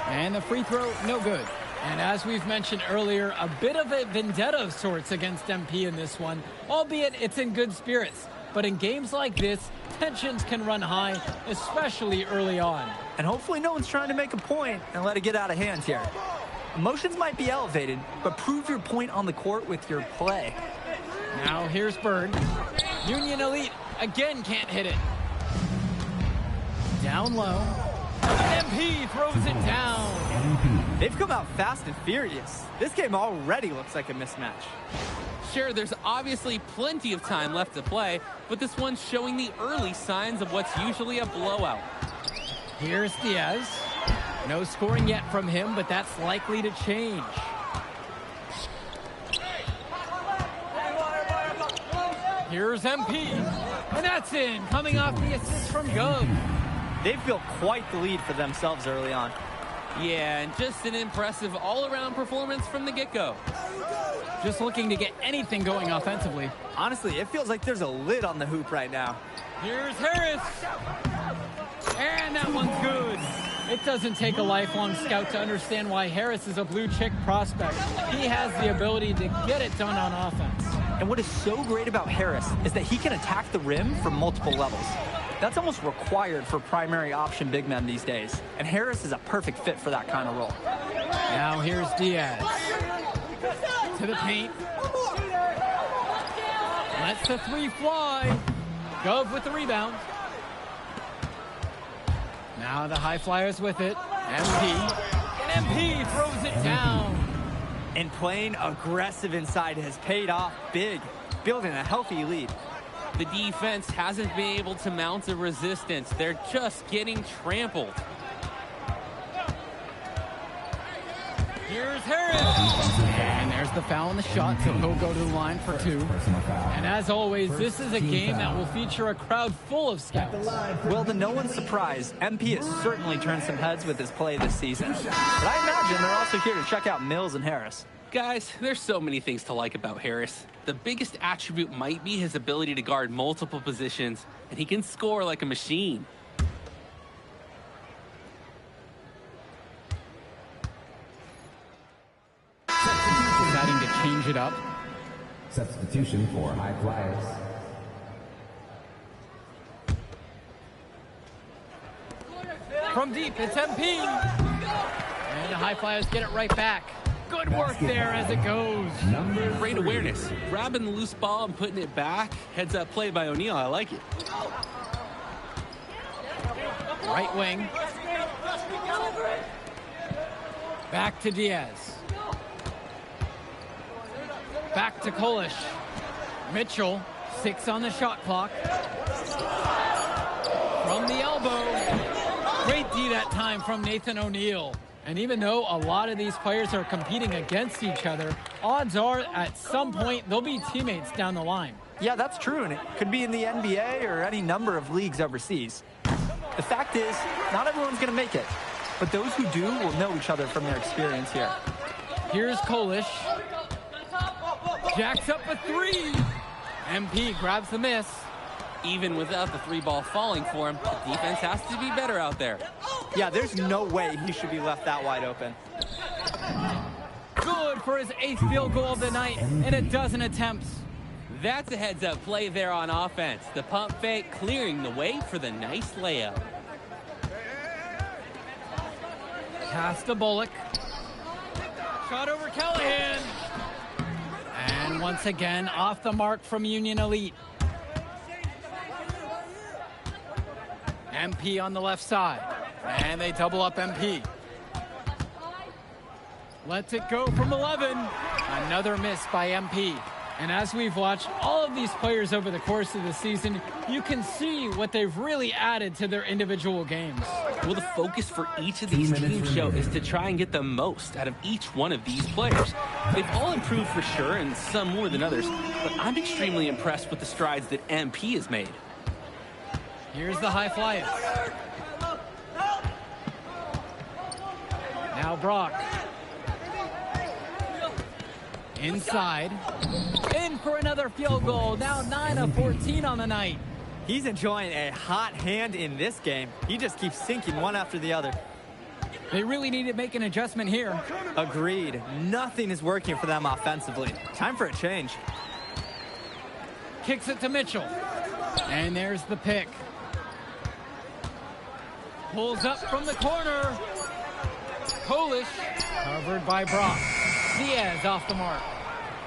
S3: And the free throw, no good. And as we've mentioned earlier, a bit of a vendetta of sorts against MP in this one, albeit it's in good spirits. But in games like this, tensions can run high, especially early on.
S4: And hopefully no one's trying to make a point and let it get out of hand here. Emotions might be elevated, but prove your point on the court with your play.
S3: Now here's Bird. Union Elite again can't hit it. Down low. MP throws it down.
S4: They've come out fast and furious. This game already looks like a mismatch.
S5: Sure, there's obviously plenty of time left to play, but this one's showing the early signs of what's usually a blowout.
S3: Here's Diaz. No scoring yet from him, but that's likely to change. Here's MP, and that's in, coming off the assist from Gov.
S4: They've built quite the lead for themselves early on.
S5: Yeah, and just an impressive all-around performance from the get-go.
S3: Just looking to get anything going offensively.
S4: Honestly, it feels like there's a lid on the hoop right now.
S3: Here's Harris. And that one's good. It doesn't take a lifelong scout to understand why Harris is a blue-chip prospect. He has the ability to get it done on offense.
S4: And what is so great about Harris is that he can attack the rim from multiple levels. That's almost required for primary option big men these days. And Harris is a perfect fit for that kind of role.
S3: Now here's Diaz. To the paint. Lets the three fly. Gov with the rebound. Now the high flyers with it. MP. And MP throws it down.
S4: And playing aggressive inside has paid off big, building a healthy lead.
S5: The defense hasn't been able to mount a resistance. They're just getting trampled.
S3: Here's Harris. And there's the foul on the shot, so he'll go to the line for two. And as always, this is a game that will feature a crowd full of scouts.
S4: Well, to no one's surprise, MP has certainly turned some heads with his play this season. But I imagine they're also here to check out Mills and Harris.
S5: Guys, there's so many things to like about Harris. The biggest attribute might be his ability to guard multiple positions, and he can score like a machine.
S3: Deciding to change it up.
S8: Substitution for high flyers.
S3: From deep, it's MP. And the high flyers get it right back. Good work there as it goes.
S5: Great awareness. Grabbing the loose ball and putting it back. Heads up play by O'Neal. I like it.
S3: Right wing. Back to Diaz. Back to Kolish. Mitchell, 6 on the shot clock. From the elbow. Great D that time from Nathan O'Neal. And even though a lot of these players are competing against each other, odds are at some point they'll be teammates down the line.
S4: Yeah, that's true, and it could be in the NBA or any number of leagues overseas. The fact is, not everyone's going to make it, but those who do will know each other from their experience here.
S3: Here's Kolish. Jacks up a 3. MP grabs the miss.
S5: Even without the 3-ball falling for him, the defense has to be better out there.
S4: Yeah, there's no way he should be left that wide open.
S3: Good for his 8th field goal of the night and a dozen attempts.
S5: That's a heads-up play there on offense. The pump fake clearing the way for the nice layup.
S3: Pass to Bullock. Shot over Callahan. And once again, off the mark from Union Elite. MP on the left side. And they double up MP. Lets it go from 11. Another miss by MP. And as we've watched all of these players over the course of the season, you can see what they've really added to their individual games.
S5: Well, the focus for each of these team show is to try and get the most out of each one of these players. They've all improved for sure, and some more than others, but I'm extremely impressed with the strides that MP has made.
S3: Here's the high flyers. Now Brock. Inside. In for another field goal. Now 9 of 14 on the night.
S4: He's enjoying a hot hand in this game. He just keeps sinking one after the other.
S3: They really need to make an adjustment here.
S4: Agreed. Nothing is working for them offensively. Time for a change.
S3: Kicks it to Mitchell. And there's the pick. Pulls up from the corner. Kolish covered by Brock. Diaz off the mark.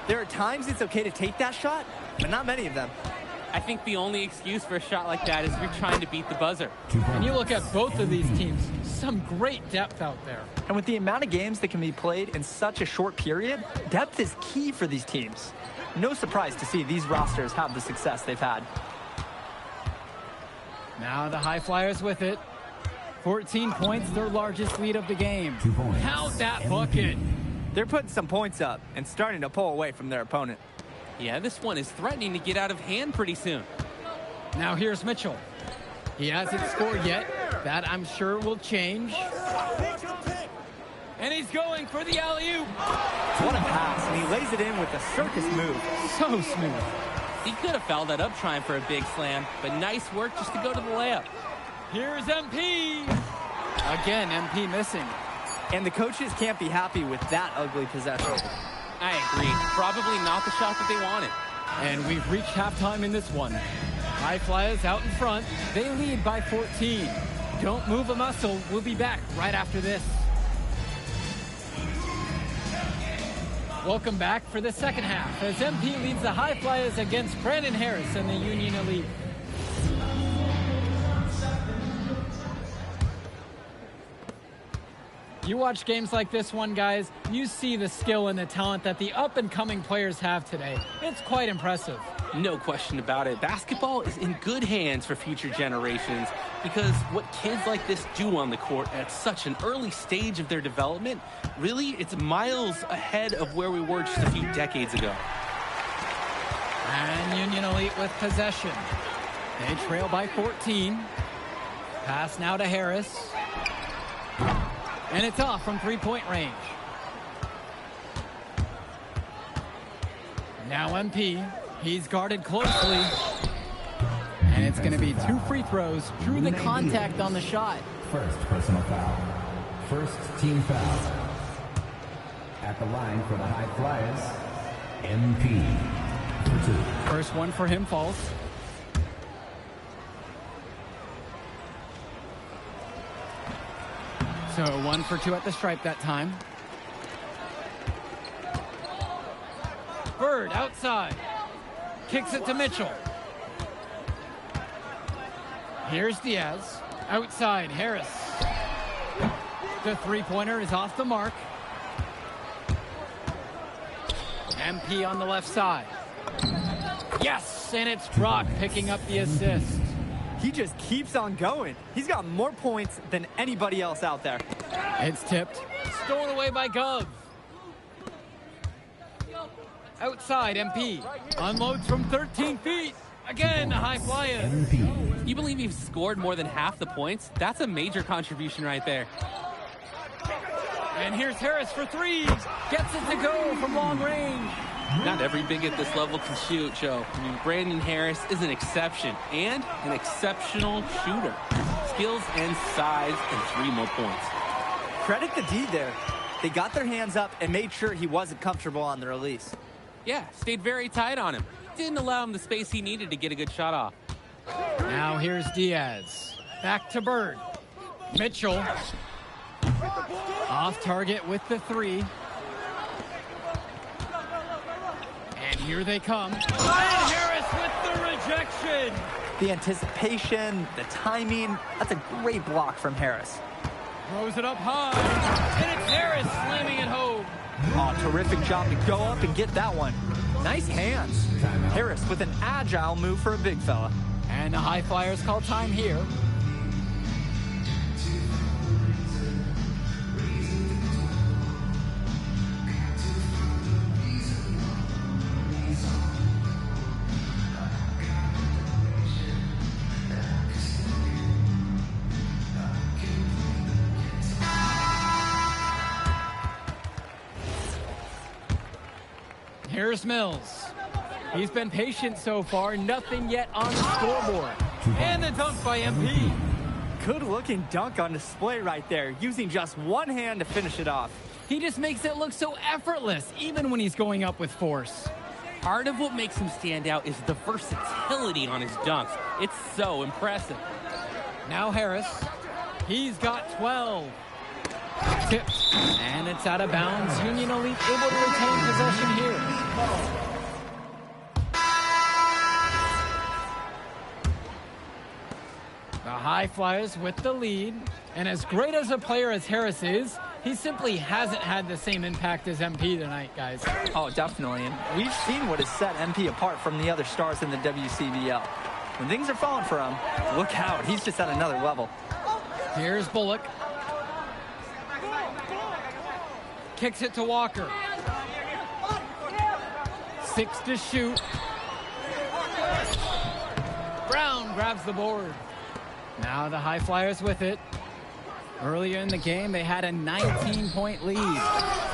S4: There are times it's okay to take that shot, but not many of them.
S5: I think the only excuse for a shot like that is you're trying to beat the buzzer.
S3: And you look at both of these teams, some great depth out there.
S4: And with the amount of games that can be played in such a short period, depth is key for these teams. No surprise to see these rosters have the success they've had.
S3: Now the High Flyers with it. 14 points, their largest lead of the game. Count that bucket.
S4: They're putting some points up and starting to pull away from their opponent.
S5: Yeah, this one is threatening to get out of hand pretty soon.
S3: Now here's Mitchell. He hasn't scored yet. That, I'm sure, will change. And he's going for the alley-oop.
S4: What a pass, and he lays it in with a circus move.
S3: So smooth.
S5: He could have fouled that up trying for a big slam, but nice work just to go to the layup.
S3: Here's MP. Again, MP missing.
S4: And the coaches can't be happy with that ugly possession.
S5: I agree. Probably not the shot that they wanted.
S3: And we've reached halftime in this one. High Flyers out in front. They lead by 14. Don't move a muscle. We'll be back right after this. Welcome back for the second half as MP leads the High Flyers against Brandon Harris and the Union Elite. You watch games like this one, guys, you see the skill and the talent that the up-and-coming players have today. It's quite impressive.
S5: No question about it. Basketball is in good hands for future generations because what kids like this do on the court at such an early stage of their development, really, it's miles ahead of where we were just a few decades ago.
S3: And Union Elite with possession. They trail by 14. Pass now to Harris. And it's off from three-point range. Now MP. He's guarded closely. And it's going to be 2 free throws. Drew the contact on the shot.
S8: First personal foul. First team foul. At the line for the High Flyers, MP for 2.
S3: First one for him falls. So 1 for 2 at the stripe that time. Bird outside. Kicks it to Mitchell. Here's Diaz. Outside, Harris. The three-pointer is off the mark. MP on the left side. Yes, and it's Brock picking up the assist.
S4: He just keeps on going. He's got more points than anybody else out there.
S3: It's tipped. Stolen away by Gov. Outside, MP. Unloads from 13 feet. Again, High Flyers.
S5: You believe he's scored more than half the points? That's a major contribution right there.
S3: And here's Harris for 3. Gets it to go from long range.
S5: Not every big at this level can shoot, Joe. I mean, Brandon Harris is an exception and an exceptional shooter. Skills and size and 3 more points.
S4: Credit the D there. They got their hands up and made sure he wasn't comfortable on the release.
S5: Yeah, stayed very tight on him. Didn't allow him the space he needed to get a good shot off.
S3: Now here's Diaz. Back to Bird. Mitchell. Off target with the 3. And here they come. And Harris with the rejection.
S4: The anticipation, the timing, that's a great block from Harris.
S3: Throws it up high. And it's Harris slamming it home.
S4: Oh, terrific job to go up and get that one. Nice hands. Harris with an agile move for a big fella.
S3: And the High Flyers call time here. Here's Mills. He's been patient so far. Nothing yet on the scoreboard. And the dunk by MP.
S4: Good-looking dunk on display right there, using just one hand to finish it off.
S3: He just makes it look so effortless, even when he's going up with force.
S5: Part of what makes him stand out is the versatility on his dunks. It's so impressive.
S3: Now Harris. He's got 12. Tipped. And it's out of bounds. Union Elite able to retain possession here. The High Flyers with the lead. And as great as a player as Harris is, he simply hasn't had the same impact as MP tonight, guys.
S4: Oh, definitely. And we've seen what has set MP apart from the other stars in the WCBL. When things are falling for him, look out. He's just at another level.
S3: Here's Bullock. Kicks it to Walker. 6 to shoot. Brown grabs the board. Now the High Flyers with it. Earlier in the game, they had a 19-point lead.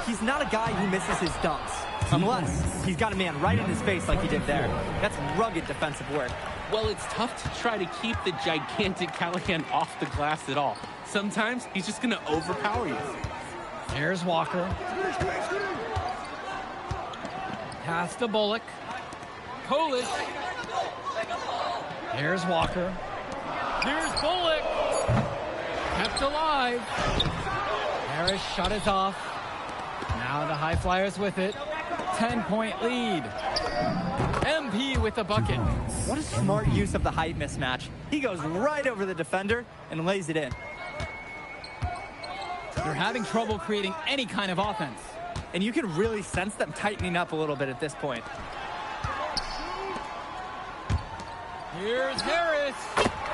S4: He's not a guy who misses his dunks, unless he's got a man right in his face like he did there. That's rugged defensive work.
S5: Well, it's tough to try to keep the gigantic Callahan off the glass at all. Sometimes he's just going to overpower you.
S3: There's Walker. Pass to Bullock. Polish. Here's Walker. Here's Bullock. Kept alive. Harris shut it off. Now the High Flyers with it. 10-point lead. MP with the bucket.
S4: What a smart use of the height mismatch. He goes right over the defender and lays it in.
S3: They're having trouble creating any kind of offense.
S4: And you can really sense them tightening up a little bit at this point.
S3: Here's Harris.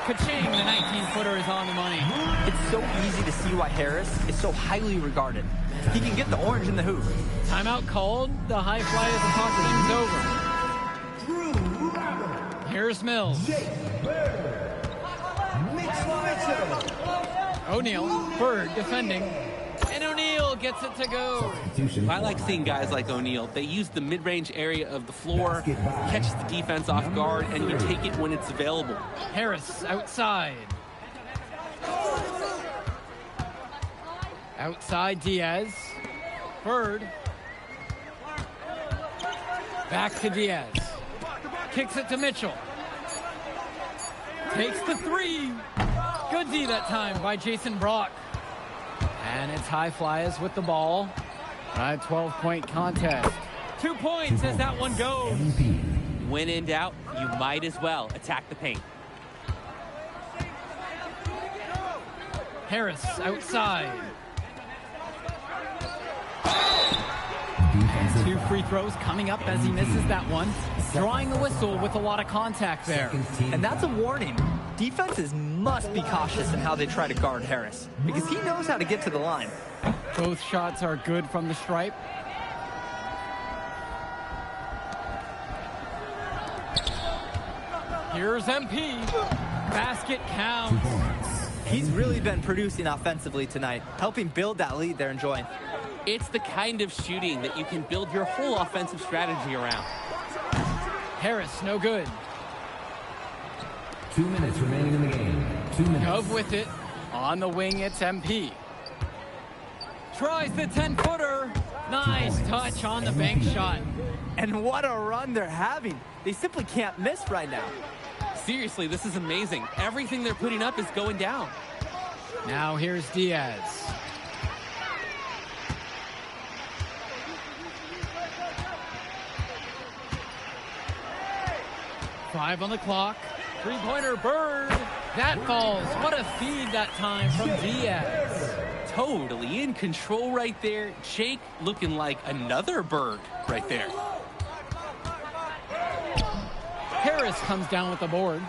S3: Ka-ching, the 19-footer is on the money.
S4: It's so easy to see why Harris is so highly regarded. He can get the orange in the hoop.
S3: Timeout called. The High Flyers talk things over. Here's Mills. O'Neal, Bird defending. And O'Neal gets it to go.
S5: I like seeing guys like O'Neal. They use the mid-range area of the floor, catches the defense off guard, and you take it when it's available.
S3: Harris outside. Outside Diaz. Bird. Back to Diaz. Kicks it to Mitchell. Takes the three. Good D that time by Jason Brock. And it's High Flyers with the ball. A 12-point contest. 2 points as that one goes.
S5: When in doubt, you might as well attack the paint.
S3: Harris outside. 2 free throws coming up as he misses that one. Drawing the whistle with a lot of contact there.
S4: And that's a warning. Defenses must be cautious in how they try to guard Harris, because he knows how to get to the line.
S3: Both shots are good from the stripe. Here's MP. Basket counts.
S4: He's really been producing offensively tonight, helping build that lead they're enjoying.
S5: It's the kind of shooting that you can build your whole offensive strategy around.
S3: Harris, no good.
S8: 2 minutes remaining in the game. 2 minutes.
S3: Cove with it. On the wing, it's MP. Tries the 10-footer. Nice touch on the bank shot.
S4: And what a run they're having. They simply can't miss right now.
S5: Seriously, this is amazing. Everything they're putting up is going down.
S3: Now here's Diaz. Five on the clock. Three-pointer Bird. That falls. What a feed that time from Diaz.
S5: Totally in control right there. Jake looking like another Bird right there.
S3: Harris comes down with the board.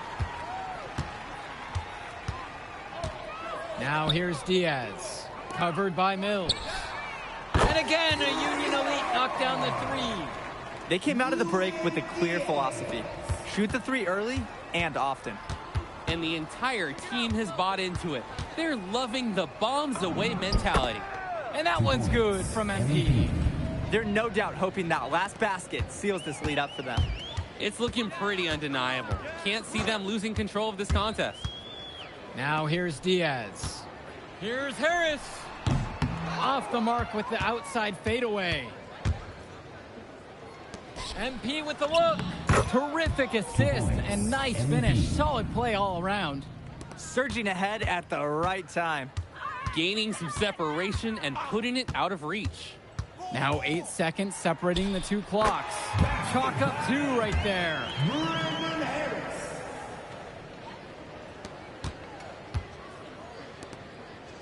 S3: Now here's Diaz. Covered by Mills. And again, a Union Elite knocked down the three.
S4: They came out of the break with a clear philosophy. Shoot the three early and often.
S5: And the entire team has bought into it. They're loving the bombs away mentality.
S3: And that one's good from MP.
S4: They're no doubt hoping that last basket seals this lead up for them.
S5: It's looking pretty undeniable. Can't see them losing control of this contest.
S3: Now here's Diaz. Here's Harris. Off the mark with the outside fadeaway. MP with the look. Terrific assist and nice finish. Solid play all around.
S4: Surging ahead at the right time.
S5: Gaining some separation and putting it out of reach.
S3: Now 8 seconds separating the two clocks. Chalk up 2 right there.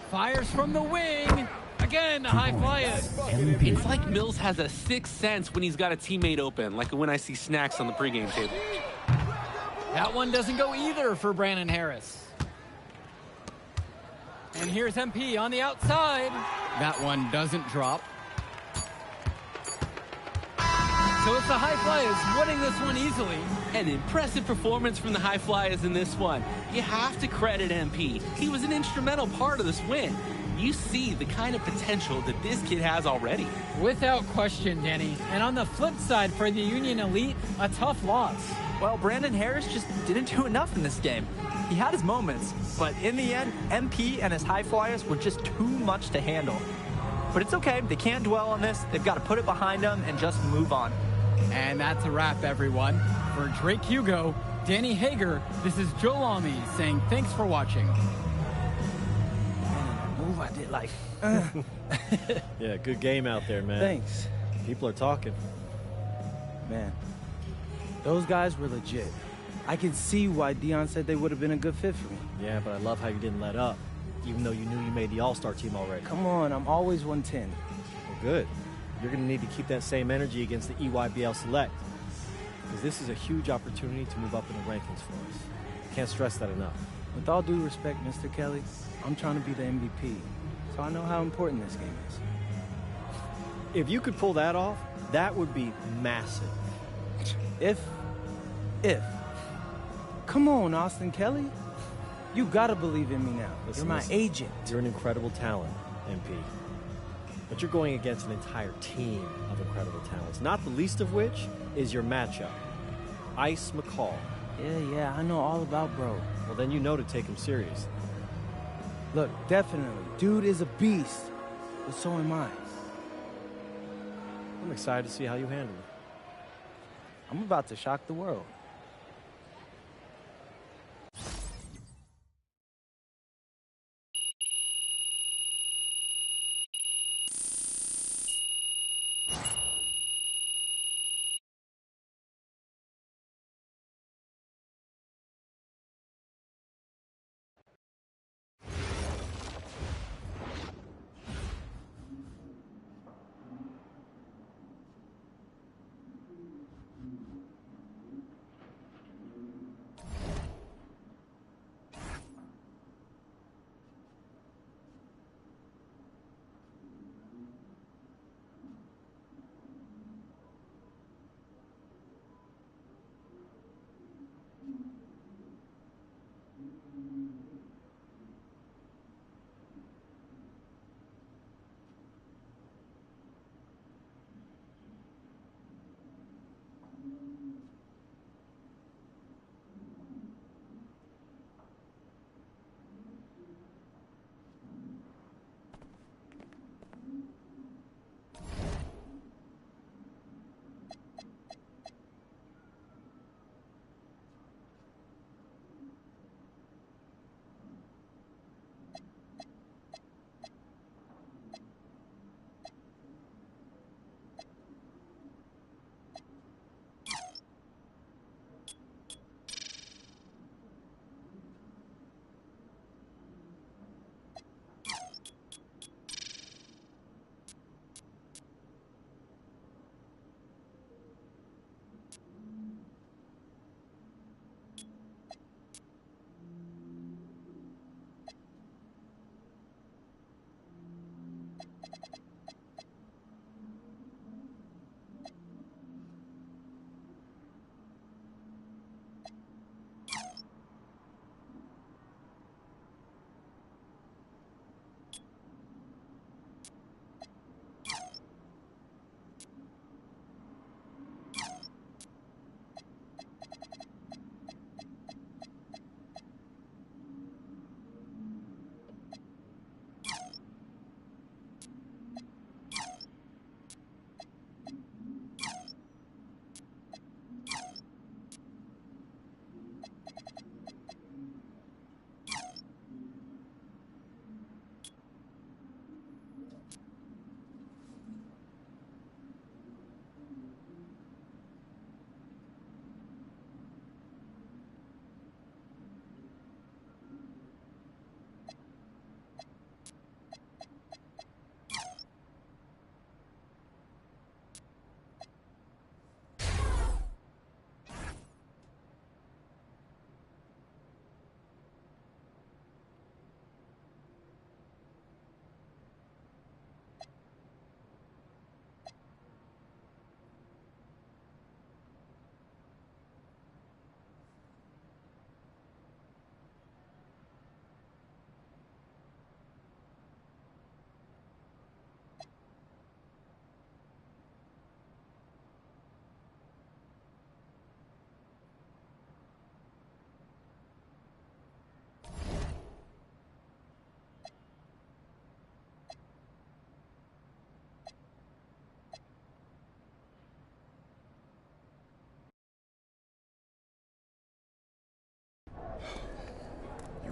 S3: Fires from the wing. Again, the high flyers.
S5: It's like Mills has a sixth sense when he's got a teammate open, like when I see snacks on the pregame table.
S3: That one doesn't go either for Brandon Harris. And here's MP on the outside. That one doesn't drop. So it's the High Flyers winning this one easily.
S5: An impressive performance from the High Flyers in this one. You have to credit MP. He was an instrumental part of this win. You see the kind of potential that this kid has already.
S3: Without question, Danny. And on the flip side for the Union Elite, a tough loss.
S4: Well, Brandon Harris just didn't do enough in this game. He had his moments, but in the end, MP and his High Flyers were just too much to handle. But it's okay. They can't dwell on this. They've got to put it behind them and just move on.
S3: And that's a wrap, everyone. For Drake Hugo, Danny Hager, this is Joe Lamy saying thanks for watching.
S2: Move, I did like.
S7: Yeah, good game out there, man.
S2: Thanks.
S7: People are talking.
S2: Man, those guys were legit. I can see why Dion said they would have been a good fit for me.
S7: Yeah, but I love how you didn't let up, even though you knew you made the All-Star team already.
S2: Come on, I'm always 110.
S7: Well, good. You're going to need to keep that same energy against the EYBL Select, because this is a huge opportunity to move up in the rankings for us. Can't stress that enough.
S2: With all due respect, Mr. Kelly, I'm trying to be the MVP, so I know how important this game is.
S7: If you could pull that off, that would be massive.
S2: If. Come on, Austin Kelly. You gotta believe in me now.
S7: Listen,
S2: You're my agent.
S7: You're an incredible talent, MP. But you're going against an entire team of incredible talents, not the least of which is your matchup, Ice McCall.
S2: Yeah, I know all about bro.
S7: Well, then you know to take him serious.
S2: Look, definitely. Dude is a beast, but so am I.
S7: I'm excited to see how you handle it.
S2: I'm about to shock the world.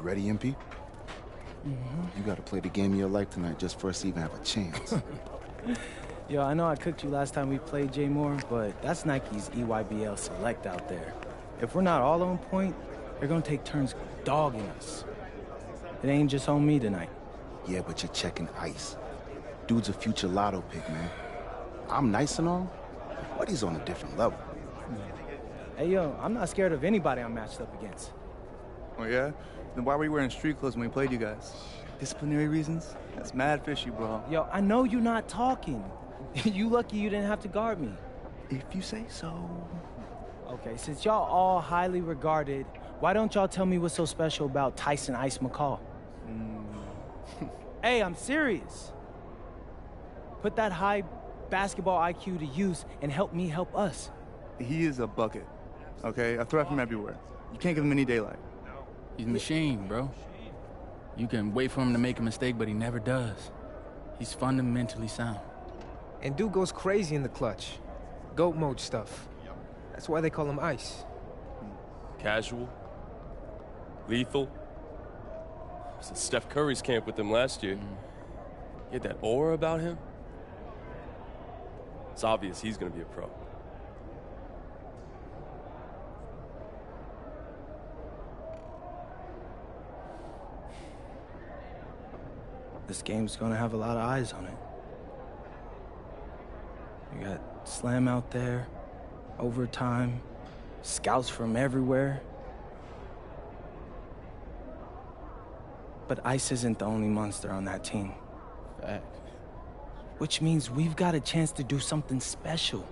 S10: ready, MP? You gotta play the game of your life tonight just for us to even have a chance.
S2: Yo, I know I cooked you last time we played J Moore, but that's Nike's EYBL Select out there. If we're not all on point, they're gonna take turns dogging us. It ain't just on me tonight.
S10: Yeah, but you're checking ice. Dude's a future lotto pick, man. I'm nice and all, but he's on a different level.
S2: Hey, yo, I'm not scared of anybody I'm matched up against.
S11: Oh, yeah? Then why were you wearing street clothes when we played you guys? Disciplinary reasons? That's mad fishy, bro.
S2: Yo, I know you're not talking. You lucky you didn't have to guard me.
S11: If you say so.
S2: Okay, since y'all all highly regarded, why don't y'all tell me what's so special about Tyson Ice McCall? Hey, I'm serious. Put that high basketball IQ to use and help me help us.
S11: He is a bucket, okay? I threat from everywhere. You can't give him any daylight.
S9: He's a machine, bro. You can wait for him to make a mistake, but he never does. He's fundamentally sound.
S12: And dude goes crazy in the clutch. GOAT mode stuff. That's why they call him Ice.
S13: Casual. Lethal. I was in Steph Curry's camp with him last year. He had that aura about him. It's obvious he's gonna be a pro.
S2: This game's gonna have a lot of eyes on it. You got Slam out there, overtime, scouts from everywhere. But Ice isn't the only monster on that team.
S9: Fact.
S2: Which means we've got a chance to do something special.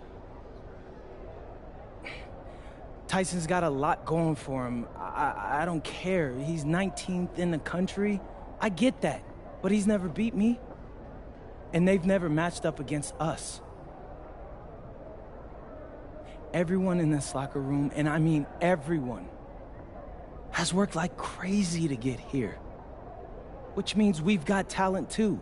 S2: Tyson's got a lot going for him. I don't care. He's 19th in the country. I get that. But he's never beat me. And they've never matched up against us. Everyone in this locker room, and I mean everyone, has worked like crazy to get here. Which means we've got talent too.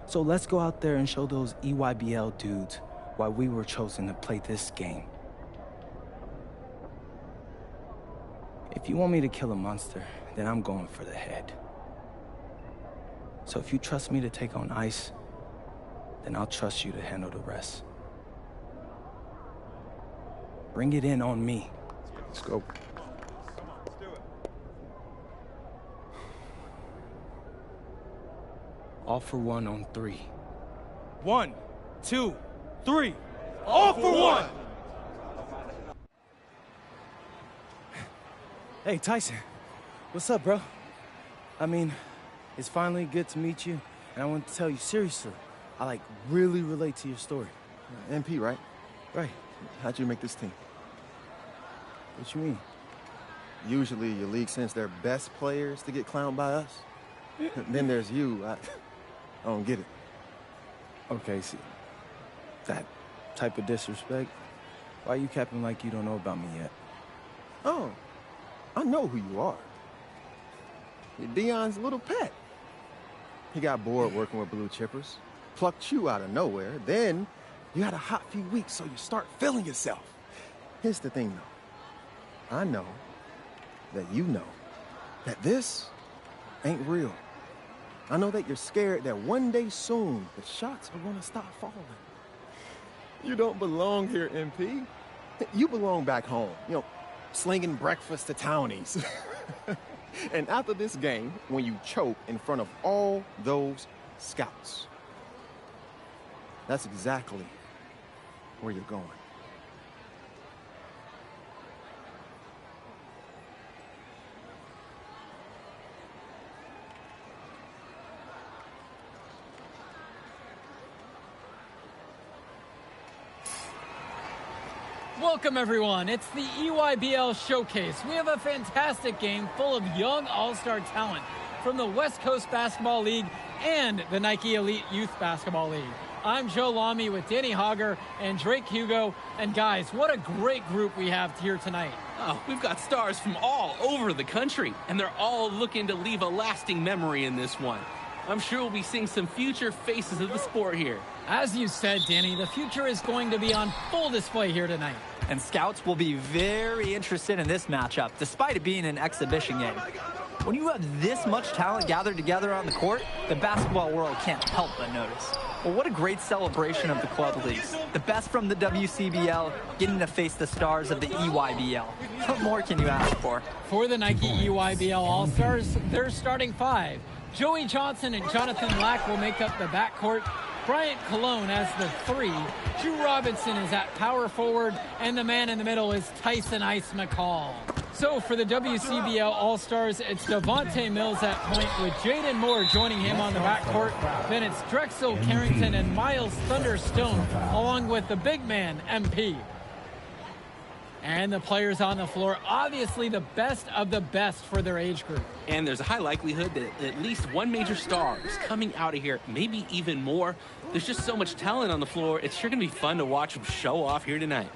S2: So let's go out there and show those EYBL dudes why we were chosen to play this game. If you want me to kill a monster, then I'm going for the head. So if you trust me to take on Ice, then I'll trust you to handle the rest. Bring it in on me.
S10: Let's go.
S2: All for one on 3. 1, 2, 3. All for one! Hey, Tyson. What's up, bro? I mean, it's finally good to meet you, and I want to tell you seriously, I really relate to your story.
S6: MP, right?
S2: Right.
S6: How'd you make this team?
S2: What you mean?
S6: Usually your league sends their best players to get clowned by us. Then there's you. I don't get it.
S2: Okay, see, that type of disrespect, why you capping like you don't know about me yet?
S6: Oh, I know who you are. You're Dion's little pet. He got bored working with blue chippers, plucked you out of nowhere, then you had a hot few weeks, so you start feeling yourself. Here's the thing, though. I know that you know that this ain't real. I know that you're scared that one day soon the shots are gonna stop falling. You don't belong here, MP. You belong back home, slinging breakfast to townies. And after this game, when you choke in front of all those scouts, that's exactly where you're going.
S3: Welcome, everyone. It's the EYBL Showcase. We have a fantastic game full of young all-star talent from the West Coast Basketball League and the Nike Elite Youth Basketball League. I'm Joe Lamy with Danny Hogger and Drake Hugo. And guys, what a great group we have here tonight.
S5: Oh, we've got stars from all over the country, and they're all looking to leave a lasting memory in this one. I'm sure we'll be seeing some future faces of the sport here.
S3: As you said, Danny, the future is going to be on full display here tonight.
S4: And scouts will be very interested in this matchup, despite it being an exhibition game. When you have this much talent gathered together on the court, the basketball world can't help but notice. Well, what a great celebration of the club leagues. The best from the WCBL getting to face the stars of the EYBL. What more can you ask for?
S3: For the Nike EYBL All-Stars, their starting 5. Joey Johnson and Jonathan Lack will make up the backcourt. Bryant Cologne as the 3. Drew Robinson is at power forward, and the man in the middle is Tyson Ice McCall. So for the WCBL All-Stars, it's Devontae Mills at point with Jaden Moore joining him on the backcourt. Then it's Drexel Carrington and Miles Thunderstone, along with the big man, MP. And the players on the floor, obviously the best of the best for their age group.
S5: And there's a high likelihood that at least one major star is coming out of here, maybe even more. There's just so much talent on the floor. It's sure going to be fun to watch them show off here tonight.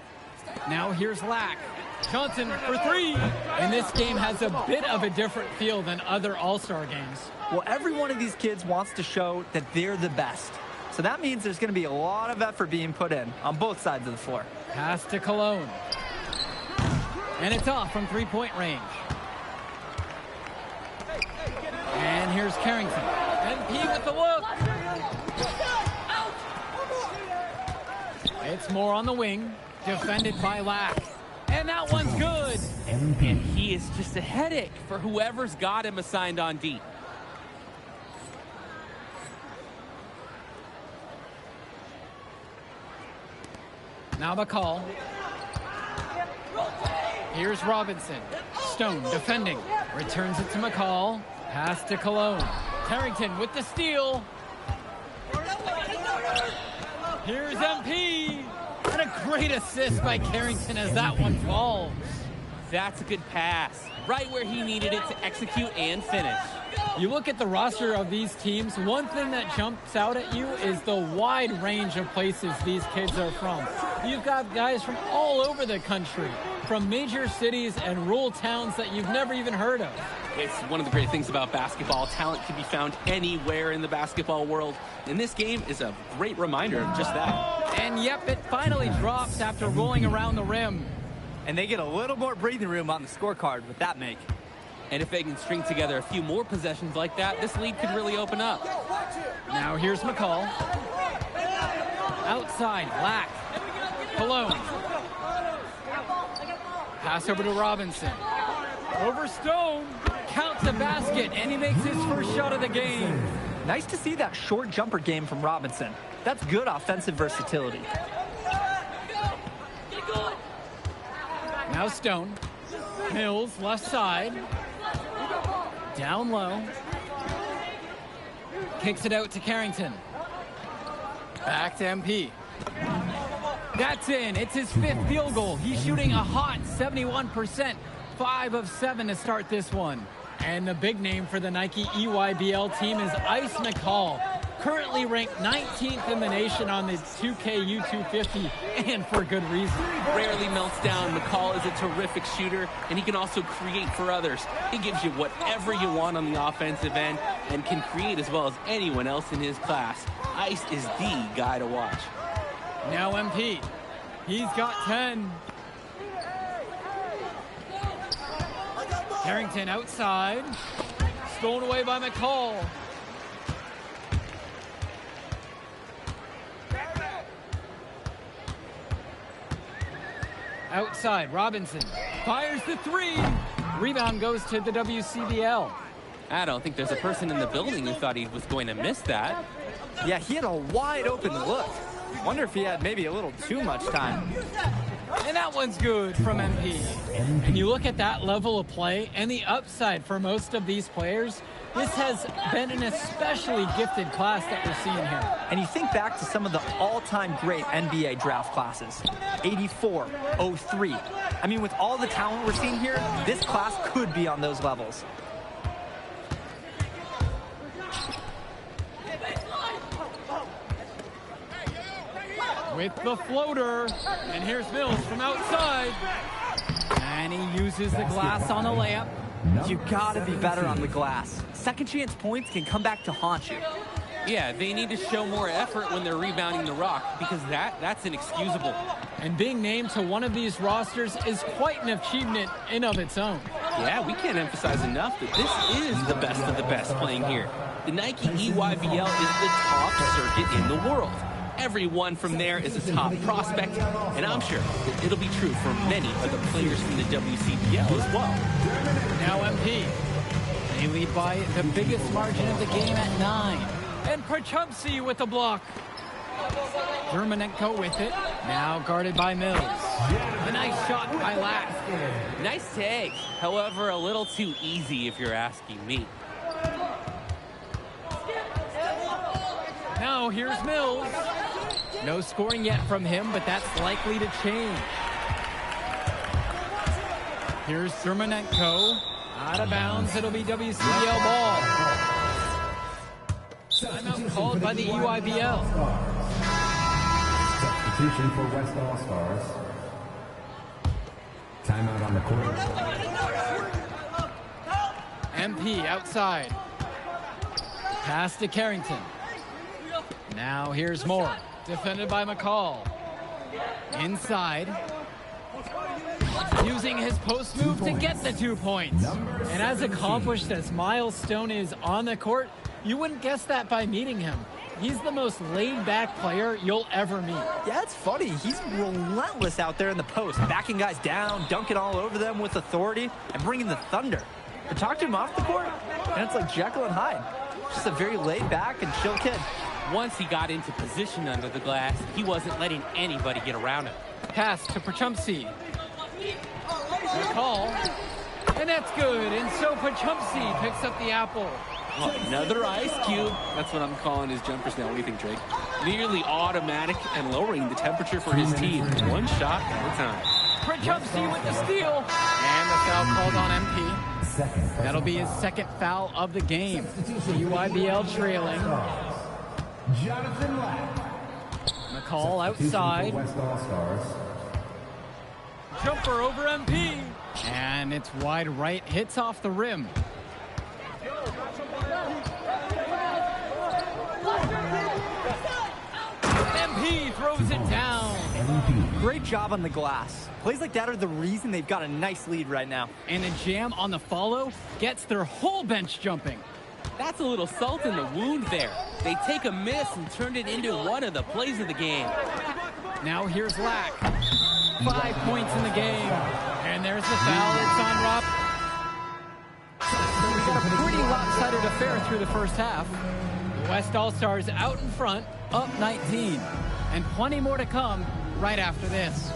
S3: Now here's Lack. Johnson for 3. And this game has a bit of a different feel than other All-Star games.
S4: Well, every one of these kids wants to show that they're the best. So that means there's going to be a lot of effort being put in on both sides of the floor.
S3: Pass to Cologne. And it's off from three-point range. And here's Carrington. MP with the look. It's Moore on the wing, defended by Lack. And that one's good.
S5: And he is just a headache for whoever's got him assigned on D.
S3: Now McCall. Here's Robinson. Stone defending. Returns it to McCall. Pass to Cologne. Carrington with the steal. Here's MP. And a great assist by Carrington as that one falls.
S5: That's a good pass. Right where he needed it to execute and finish.
S3: You look at the roster of these teams, one thing that jumps out at you is the wide range of places these kids are from. You've got guys from all over the country, from major cities and rural towns that you've never even heard of.
S5: It's one of the great things about basketball. Talent can be found anywhere in the basketball world, and this game is a great reminder of just that.
S3: And yep, it finally drops after rolling around the rim.
S4: And they get a little more breathing room on the scorecard with that make.
S5: And if they can string together a few more possessions like that, this lead could really open up.
S3: Now here's McCall. Outside, Lack. Cologne. Pass over to Robinson. Over Stone. Counts the basket, and he makes his first shot of the game.
S4: Nice to see that short jumper game from Robinson. That's good offensive versatility.
S3: Now Stone. Mills, left side. Down low. Kicks it out to Carrington. Back to MP. That's in. It's his 5th field goal. He's shooting a hot 71%. 5 of 7 to start this one. And the big name for the Nike EYBL team is Ice McCall. Currently ranked 19th in the nation on the 2K U250, and for good reason.
S5: Rarely melts down. McCall is a terrific shooter, and he can also create for others. He gives you whatever you want on the offensive end and can create as well as anyone else in his class. Ice is the guy to watch.
S3: Now MP. He's got 10. Carrington outside. Stolen away by McCall. Outside, Robinson fires the 3. Rebound goes to the WCBL.
S5: I don't think there's a person in the building who thought he was going to miss that.
S4: Yeah, he had a wide open look. Wonder if he had maybe a little too much time.
S3: And that one's good from MP. And you look at that level of play and the upside for most of these players, this has been an especially gifted class that we're seeing here.
S4: And you think back to some of the all-time great NBA draft classes. 84, 03. I mean, with all the talent we're seeing here, this class could be on those levels.
S3: With the floater. And here's Mills from outside. And he uses the glass on the layup.
S4: You gotta be better on the glass. Second chance points can come back to haunt you.
S5: Yeah, they need to show more effort when they're rebounding the rock because that's inexcusable.
S3: And being named to one of these rosters is quite an achievement in of its own.
S5: Yeah, we can't emphasize enough that this is the best of the best playing here. The Nike EYBL is the top circuit in the world. Everyone from there is a top prospect, and I'm sure that it'll be true for many of the players from the WCBL as well.
S3: Now MP. They lead by the biggest margin of the game at 9. And Prochumsky with the block. Germanenko with it. Now guarded by Mills. A nice shot by Lack.
S5: Nice take. However, a little too easy if you're asking me.
S3: Now here's Mills. No scoring yet from him, but that's likely to change. Here's Germanenko. Out of bounds, it'll be WCBL ball. Timeout called by the EYBL.
S8: Substitution for West All-Stars. Timeout on the court.
S3: MP outside. Pass to Carrington. Now here's Moore. Defended by McCall. Inside. Using his post move to get the 2 points. And as accomplished as Miles Stone is on the court, you wouldn't guess that by meeting him. He's the most laid-back player you'll ever meet.
S4: Yeah, it's funny. He's relentless out there in the post, backing guys down, dunking all over them with authority, and bringing the thunder. But talk to him off the court, and it's like Jekyll and Hyde. Just a very laid-back and chill kid.
S5: Once he got into position under the glass, he wasn't letting anybody get around him.
S3: Pass to Prochumsky. McCall. And that's good. And so Prochumsky picks up the apple.
S5: Another ice cube. That's what I'm calling his jumpers now. What do you think, Drake? Nearly automatic and lowering the temperature for his team. One shot at a time.
S3: Prochumsky with the steal. And the foul called on MP. That'll be his second foul of the game. UYBL trailing.
S8: Jonathan Lack.
S3: McCall outside.
S8: West All-Stars.
S3: Jumper over MP. And it's wide right. Hits off the rim. MP throws it down.
S4: Great job on the glass. Plays like that are the reason they've got a nice lead right now.
S3: And a jam on the follow gets their whole bench jumping.
S5: That's a little salt in the wound there. They take a miss and turn it into one of the plays of the game.
S3: Now here's Lack. 5 points in the game. And there's the foul. It's on Rob. We've got a pretty lopsided affair through the first half. The West All-Stars out in front, up 19. And plenty more to come right after this.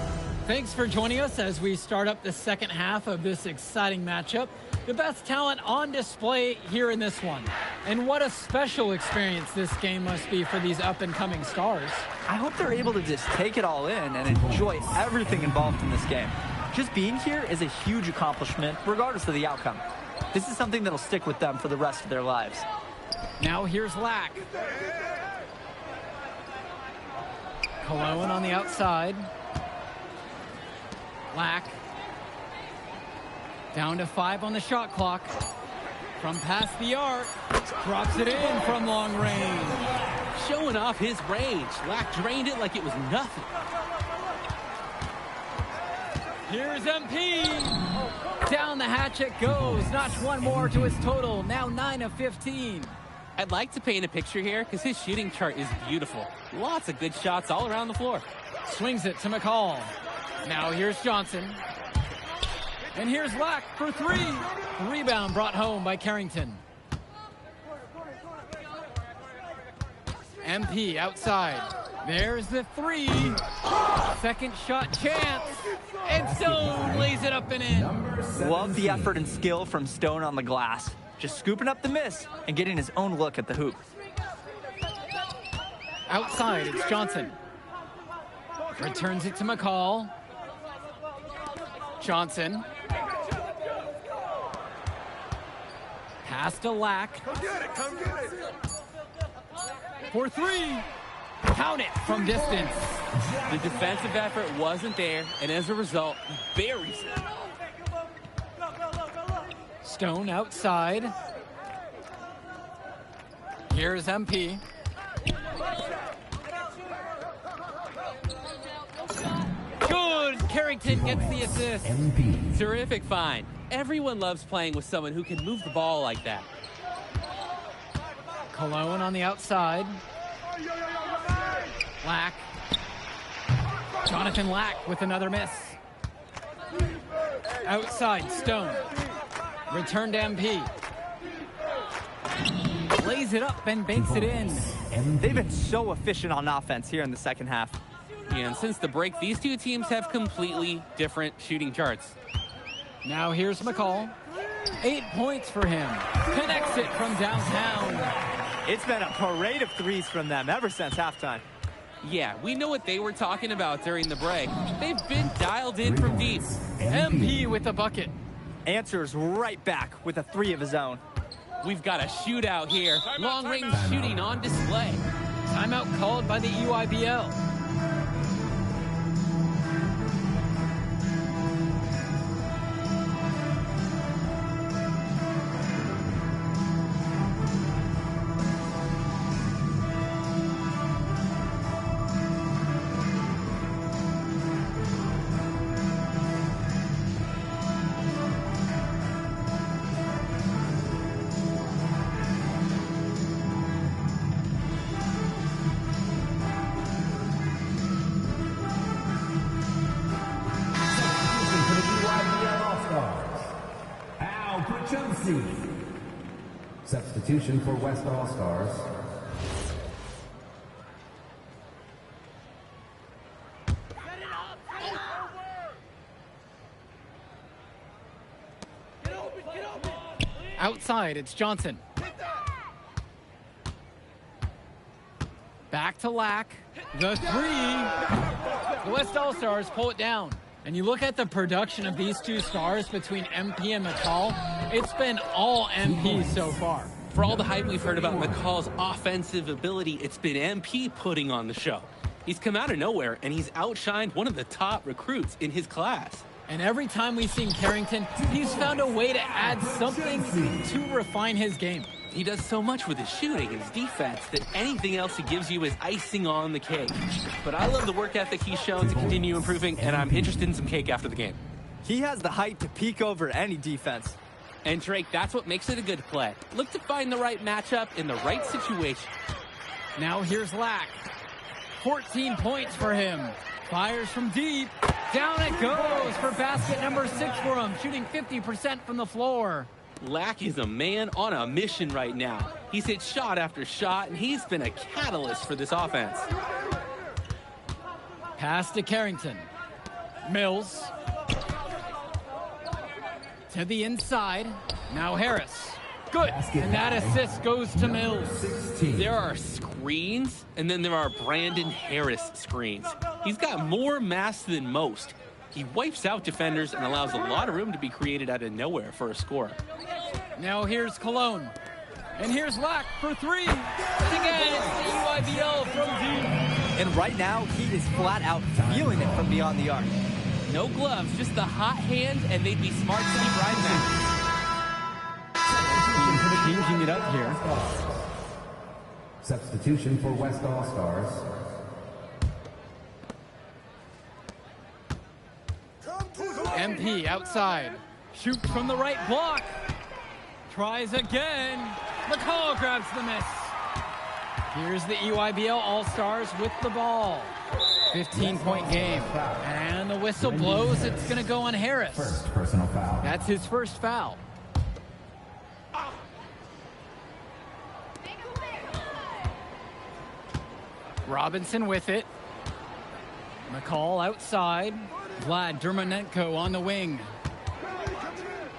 S3: Thanks for joining us as we start up the second half of this exciting matchup. The best talent on display here in this one. And what a special experience this game must be for these up-and-coming stars.
S4: I hope they're able to just take it all in and enjoy everything involved in this game. Just being here is a huge accomplishment, regardless of the outcome. This is something that'll stick with them for the rest of their lives.
S3: Now here's Lack. Cologne on the outside. Lack. Down to 5 on the shot clock. From past the arc. Drops it in from long range.
S5: Showing off his range. Lack drained it like it was nothing.
S3: Here's MP. Down the hatch it goes. Notch one more to his total. Now 9 of 15.
S5: I'd like to paint a picture here because his shooting chart is beautiful. Lots of good shots all around the floor.
S3: Swings it to McCall. Now here's Johnson. And here's Lack for 3. Rebound brought home by Carrington. MP outside. There's the 3. Second shot chance. And Stone lays it up and in.
S4: Love the effort and skill from Stone on the glass. Just scooping up the miss and getting his own look at the hoop.
S3: Outside, it's Johnson. Returns it to McCall. Johnson. Pass to Lack.
S1: Come get it, come get it.
S3: For 3. Count it from distance.
S5: The defensive effort wasn't there, and as a result, he buries it.
S3: Stone outside. Here's MP. Good! Carrington gets the assist.
S8: MP.
S5: Terrific find. Everyone loves playing with someone who can move the ball like that.
S3: Cologne on the outside. Lack. Jonathan Lack with another miss. Outside, Stone. Return to MP. Plays it up and banks it in.
S4: They've been so efficient on offense here in the second half.
S5: Yeah, and since the break, these two teams have completely different shooting charts.
S3: Now here's McCall. 8 points for him. Connects it from downtown.
S4: It's been a parade of threes from them ever since halftime.
S5: Yeah, we know what they were talking about during the break. They've been dialed in from deep.
S3: MP with the bucket.
S4: Answers right back with a 3 of his own.
S5: We've got a shootout here. Long-range shooting on display.
S3: Timeout called by the EYBL.
S8: Substitution for West All-Stars.
S3: Outside, it's Johnson. Back to Lack. The 3. The West All-Stars pull it down. And you look at the production of these two stars between MP and McCall, it's been all MP so far.
S5: For all the hype we've heard about McCall's offensive ability, it's been MP putting on the show. He's come out of nowhere, and he's outshined one of the top recruits in his class.
S3: And every time we've seen Carrington, he's found a way to add something to refine his game.
S5: He does so much with his shooting and his defense that anything else he gives you is icing on the cake. But I love the work ethic he's shown to continue improving, and I'm interested in some cake after the game.
S4: He has the height to peek over any defense.
S5: And Drake, that's what makes it a good play. Look to find the right matchup in the right situation.
S3: Now here's Lack. 14 points for him. Fires from deep. Down it goes for basket number 6 for him, shooting 50% from the floor.
S5: Lack is a man on a mission right now. He's hit shot after shot, and he's been a catalyst for this offense.
S3: Pass to Carrington. Mills. To the inside. Now Harris. Good. And that assist goes to Mills.
S8: 16.
S5: There are screens, and then there are Brandon Harris screens. He's got more mass than most. He wipes out defenders and allows a lot of room to be created out of nowhere for a score.
S3: Now here's Cologne. And here's Lack for 3. And again, it's the EYBL from deep.
S4: And right now, he is flat out feeling it from beyond the arc.
S5: No gloves, just the hot hand, and they'd be smart to keep riding that.
S3: Changing it up here.
S8: Substitution for West All-Stars.
S3: MP outside. Shoots from the right block. Tries again. McCall grabs the miss. Here's the EYBL All-Stars with the ball. 15-point game. And the whistle blows. It's going to go on Harris.
S8: First personal foul.
S3: That's his first foul. Robinson with it. McCall outside. Vlad Dermonenko on the wing.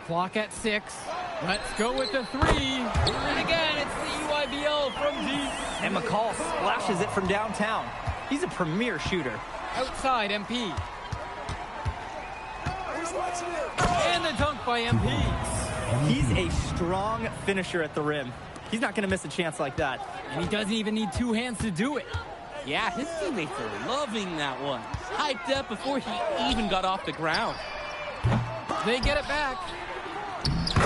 S3: Clock at 6. Let's go with the 3. And again, it's the EYBL from deep.
S4: And McCall splashes it from downtown. He's a premier shooter.
S3: Outside, MP. And the dunk by MP.
S4: He's a strong finisher at the rim. He's not going to miss a chance like that.
S3: And he doesn't even need 2 hands to do it.
S5: Yeah, his teammates are loving that one. Hyped up before he even got off the ground.
S3: They get it back.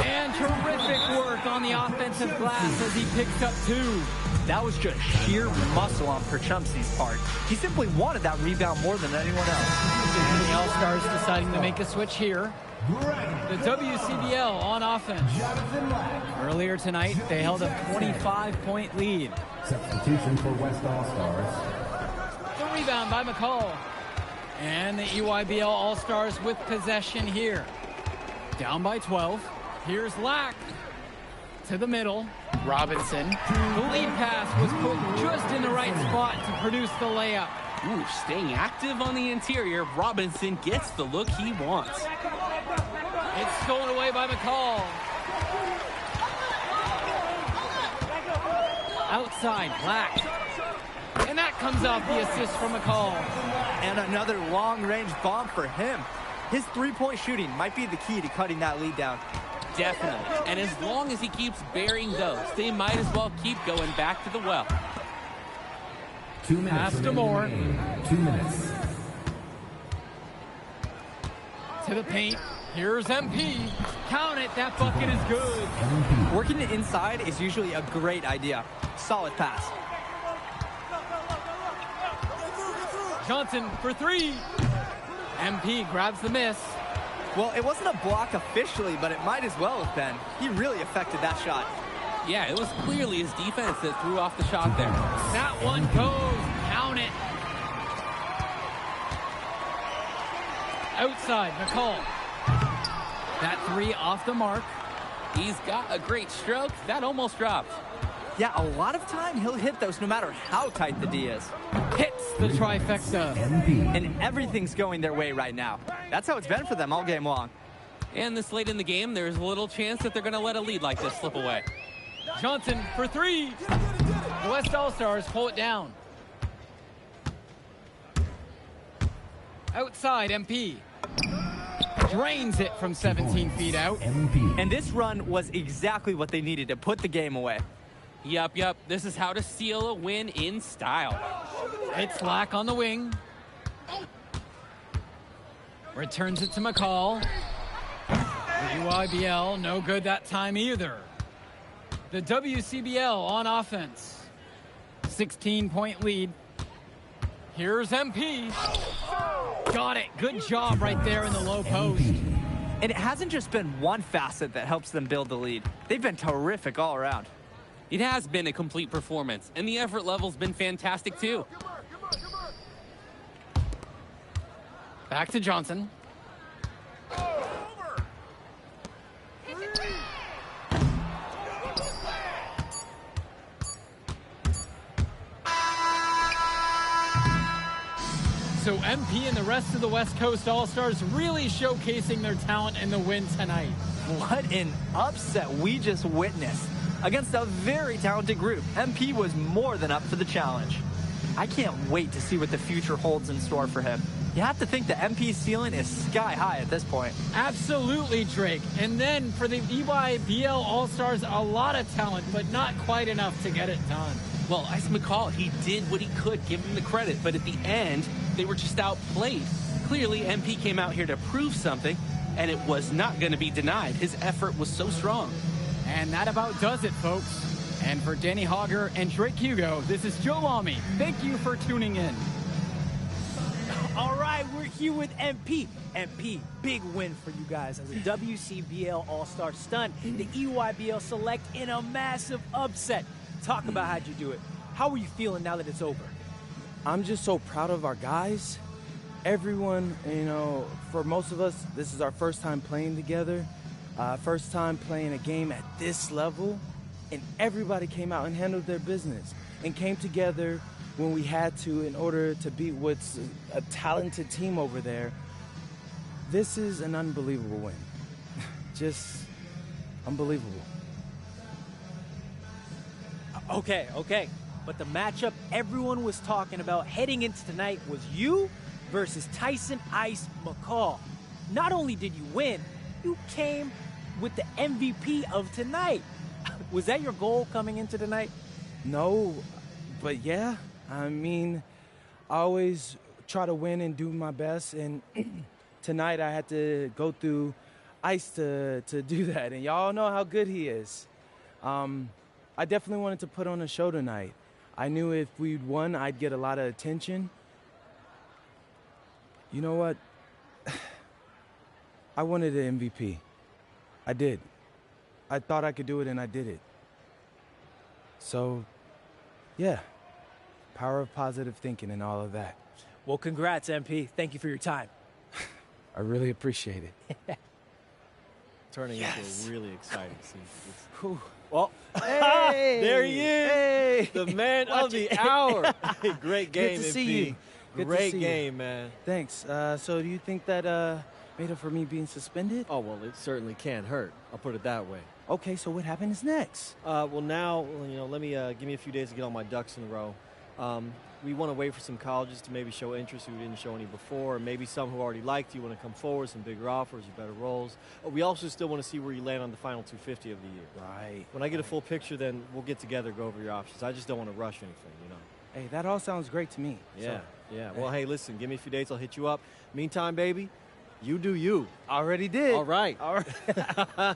S3: And terrific work on the offensive glass as he picks up 2.
S4: That was just sheer muscle on Perchumsky's part. He simply wanted that rebound more than anyone else.
S3: And the All-Stars deciding to make a switch here. The WCBL on offense. Earlier tonight, they held a 25-point lead.
S8: Substitution for West All-Stars.
S3: The rebound by McCall. And the EYBL All-Stars with possession here. Down by 12. Here's Lack. To the middle. Robinson. The lead pass was put just in the right spot to produce the layup.
S5: Ooh, staying active on the interior, Robinson gets the look he wants.
S3: It's stolen away by McCall. Outside, Black. And that comes off the assist from McCall.
S4: And another long-range bomb for him. His three-point shooting might be the key to cutting that lead down.
S5: Definitely. And as long as he keeps burying those, they might as well keep going back to the well.
S8: 2 minutes.
S3: Pass to Moore.
S8: 2 minutes.
S3: To the paint. Here's MP. Count it. That bucket is good.
S4: Working it inside is usually a great idea. Solid pass.
S3: Johnson for three. MP grabs the miss.
S4: Well, it wasn't a block officially, but it might as well have been. He really affected that shot.
S5: Yeah, it was clearly his defense that threw off the shot there.
S3: That one goes. Count it. Outside, McCall. That three off the mark.
S5: He's got a great stroke. That almost dropped.
S4: Yeah, a lot of time he'll hit those no matter how tight the D is.
S3: Hits the trifecta.
S4: And everything's going their way right now. That's how it's been for them all game long.
S5: And this late in the game, there's a little chance that they're going to let a lead like this slip away.
S3: Johnson for three. The West All-Stars pull it down. Outside, MP. Drains it from 17 feet out.
S4: And this run was exactly what they needed to put the game away.
S5: Yup. This is how to seal a win in style.
S3: It's Lack on the wing. Returns it to McCall. The UIBL, no good that time either. The WCBL on offense. 16-point lead. Here's MP. Got it. Good job right there in the low post.
S4: And it hasn't just been one facet that helps them build the lead. They've been terrific all around.
S5: It has been a complete performance, and the effort level's been fantastic too.
S3: Back to Johnson. So MP and the rest of the West Coast All-Stars really showcasing their talent in the win tonight.
S4: What an upset we just witnessed. Against a very talented group, MP was more than up for the challenge. I can't wait to see what the future holds in store for him. You have to think the MP's ceiling is sky high at this point.
S3: Absolutely, Drake. And then for the EYBL All-Stars, a lot of talent, but not quite enough to get it done.
S5: Well, Ice McCall, he did what he could, give him the credit, but at the end, they were just outplayed. Clearly, MP came out here to prove something, and it was not going to be denied. His effort was so strong.
S3: And that about does it, folks. And for Danny Hogger and Drake Hugo, this is Joe Lamy. Thank you for tuning in.
S14: All right, we're here with MP. MP, big win for you guys as a WCBL All-Star stunt. The EYBL Select in a massive upset. Talk about how'd you do it. How are you feeling now that it's over?
S2: I'm just so proud of our guys. Everyone, you know, for most of us, this is our first time playing together. First time playing a game at this level. And everybody came out and handled their business and came together when we had to in order to beat what's a talented team over there. This is an unbelievable win. Just unbelievable.
S14: Okay. But the matchup everyone was talking about heading into tonight was you versus Tyson Ice McCall. Not only did you win, you came with the MVP of tonight. Was that your goal coming into tonight?
S2: No, but yeah. I mean, I always try to win and do my best, and tonight I had to go through Ice to do that, and y'all know how good he is. I I definitely wanted to put on a show tonight. I knew if we'd won, I'd get a lot of attention. You know what? I wanted an MVP. I did. I thought I could do it, and I did it. So, yeah. Power of positive thinking and all of that.
S14: Well, congrats, MP. Thank you for your time.
S2: I really appreciate it.
S7: Turning into a really exciting scene.
S2: Well,
S7: hey, there he is,
S2: hey,
S7: the man of the hour. Great game,
S2: Good to
S7: MP.
S2: see you. Good
S7: Great
S2: to see
S7: game,
S2: you.
S7: man.
S2: Thanks. So do you think that made up for me being suspended?
S7: Oh, well, it certainly can't hurt. I'll put it that way.
S2: Okay, so what happens next?
S7: Well, now, let me give me a few days to get all my ducks in a row. We want to wait for some colleges to maybe show interest who didn't show any before, or maybe some who already liked you want to come forward, some bigger offers or better roles. We also still want to see where you land on the final 250 of the year.
S2: Right.
S7: When I get a full picture, then we'll get together, go over your options. I just don't want to rush anything,
S2: Hey, that all sounds great to me.
S7: Yeah, yeah. Well, hey, listen, give me a few days, I'll hit you up. Meantime, baby, you do you.
S2: Already did.
S7: All right.
S2: All right.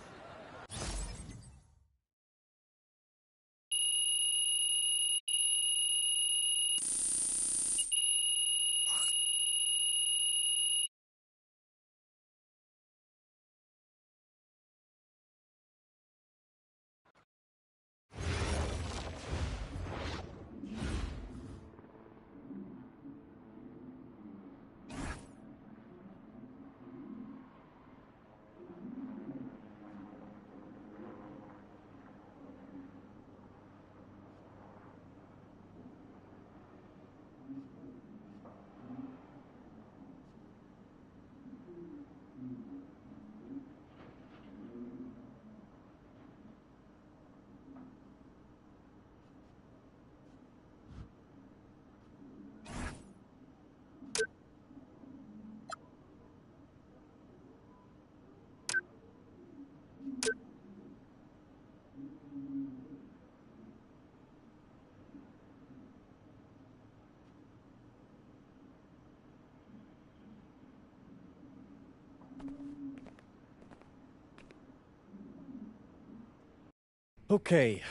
S7: Okay.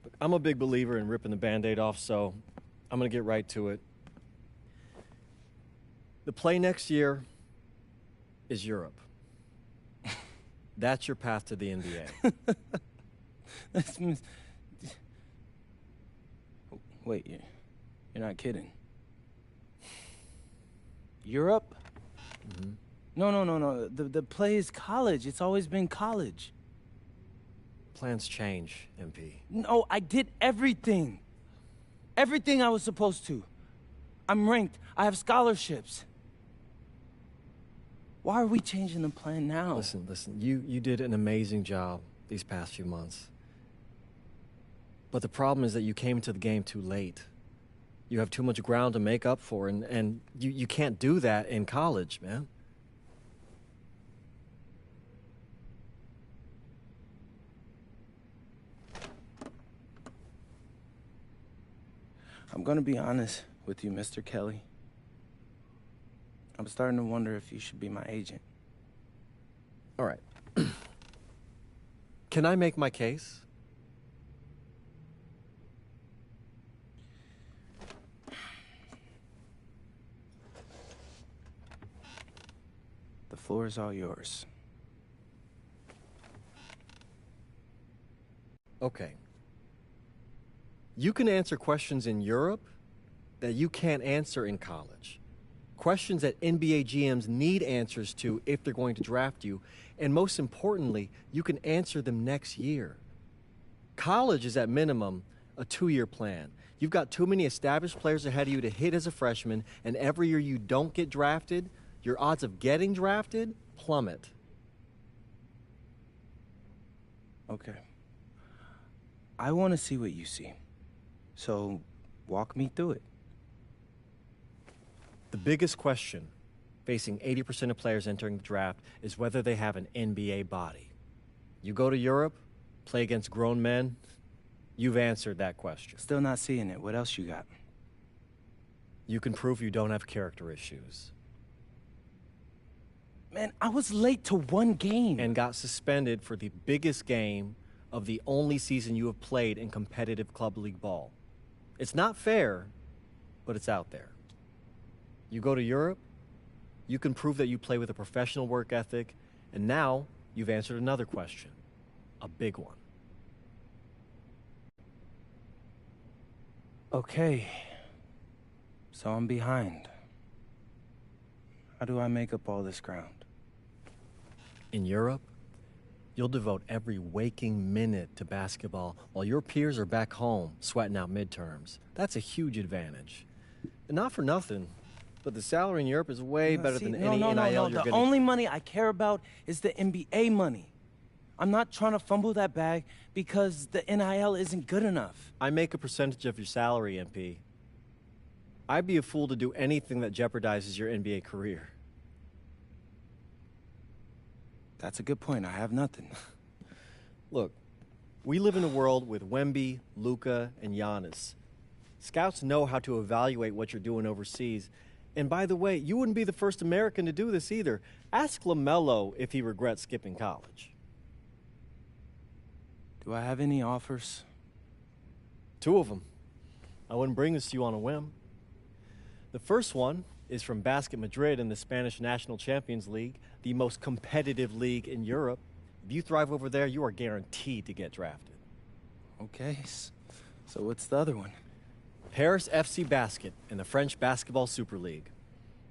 S7: Look, I'm a big believer in ripping the Band-Aid off, so I'm going to get right to it. The play next year is Europe. That's your path to the NBA.
S2: Wait, you're not kidding. Europe?
S7: Mm-hmm.
S2: No. The play is college. It's always been college.
S7: Plans change, MP.
S2: No, I did everything. Everything I was supposed to. I'm ranked. I have scholarships. Why are we changing the plan now?
S7: Listen. You did an amazing job these past few months. But the problem is that you came into the game too late. You have too much ground to make up for, and you can't do that in college, man.
S2: I'm gonna be honest with you, Mr. Kelly. I'm starting to wonder if you should be my agent.
S7: All right. Can I make my case?
S2: The floor is all yours.
S7: Okay. You can answer questions in Europe that you can't answer in college. Questions that NBA GMs need answers to if they're going to draft you. And most importantly, you can answer them next year. College is at minimum a 2-year plan. You've got too many established players ahead of you to hit as a freshman, and every year you don't get drafted, your odds of getting drafted plummet.
S2: Okay. I want to see what you see. So, walk me through it.
S7: The biggest question facing 80% of players entering the draft is whether they have an NBA body. You go to Europe, play against grown men, you've answered that question.
S2: Still not seeing it. What else you got?
S7: You can prove you don't have character issues.
S2: Man, I was late to one game.
S7: And got suspended for the biggest game of the only season you have played in competitive club league ball. It's not fair, but it's out there. You go to Europe, you can prove that you play with a professional work ethic, and now you've answered another question, a big one.
S2: Okay, so I'm behind. How do I make up all this ground?
S7: In Europe, you'll devote every waking minute to basketball while your peers are back home sweating out midterms. That's a huge advantage. And not for nothing, but the salary in Europe is way better than any NIL you're getting.
S2: The only money I care about is the NBA money. I'm not trying to fumble that bag because the NIL isn't good enough.
S7: I make a percentage of your salary, MP. I'd be a fool to do anything that jeopardizes your NBA career.
S2: That's a good point. I have nothing.
S7: Look, we live in a world with Wemby, Luka, and Giannis. Scouts know how to evaluate what you're doing overseas. And by the way, you wouldn't be the first American to do this either. Ask LaMelo if he regrets skipping college.
S2: Do I have any offers?
S7: 2 of them. I wouldn't bring this to you on a whim. The first one is from Basket Madrid in the Spanish National Champions League, the most competitive league in Europe. If you thrive over there, you are guaranteed to get drafted.
S2: Okay, so what's the other one?
S7: Paris FC Basket in the French Basketball Super League.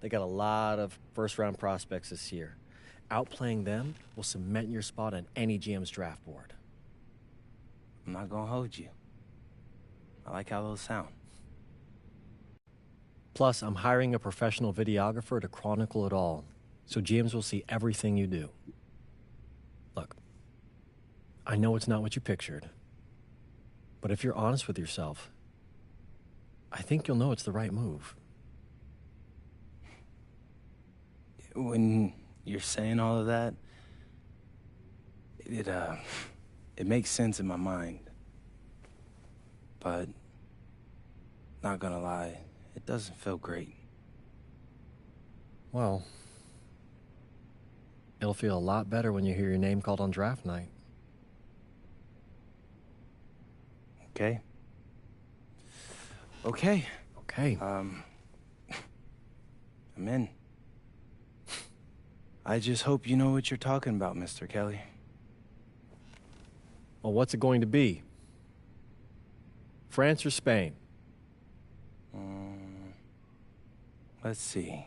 S7: They got a lot of first-round prospects this year. Outplaying them will cement your spot on any GM's draft board.
S2: I'm not gonna hold you. I like how those sound.
S7: Plus, I'm hiring a professional videographer to chronicle it all, so GMs will see everything you do. Look, I know it's not what you pictured, but if you're honest with yourself, I think you'll know it's the right move.
S2: When you're saying all of that, it makes sense in my mind. But, not gonna lie, it doesn't feel great.
S7: Well, it'll feel a lot better when you hear your name called on draft night.
S2: Okay. Okay.
S7: Okay.
S2: I'm in. I just hope you know what you're talking about, Mr. Kelly.
S7: Well, what's it going to be? France or Spain?
S2: Let's see.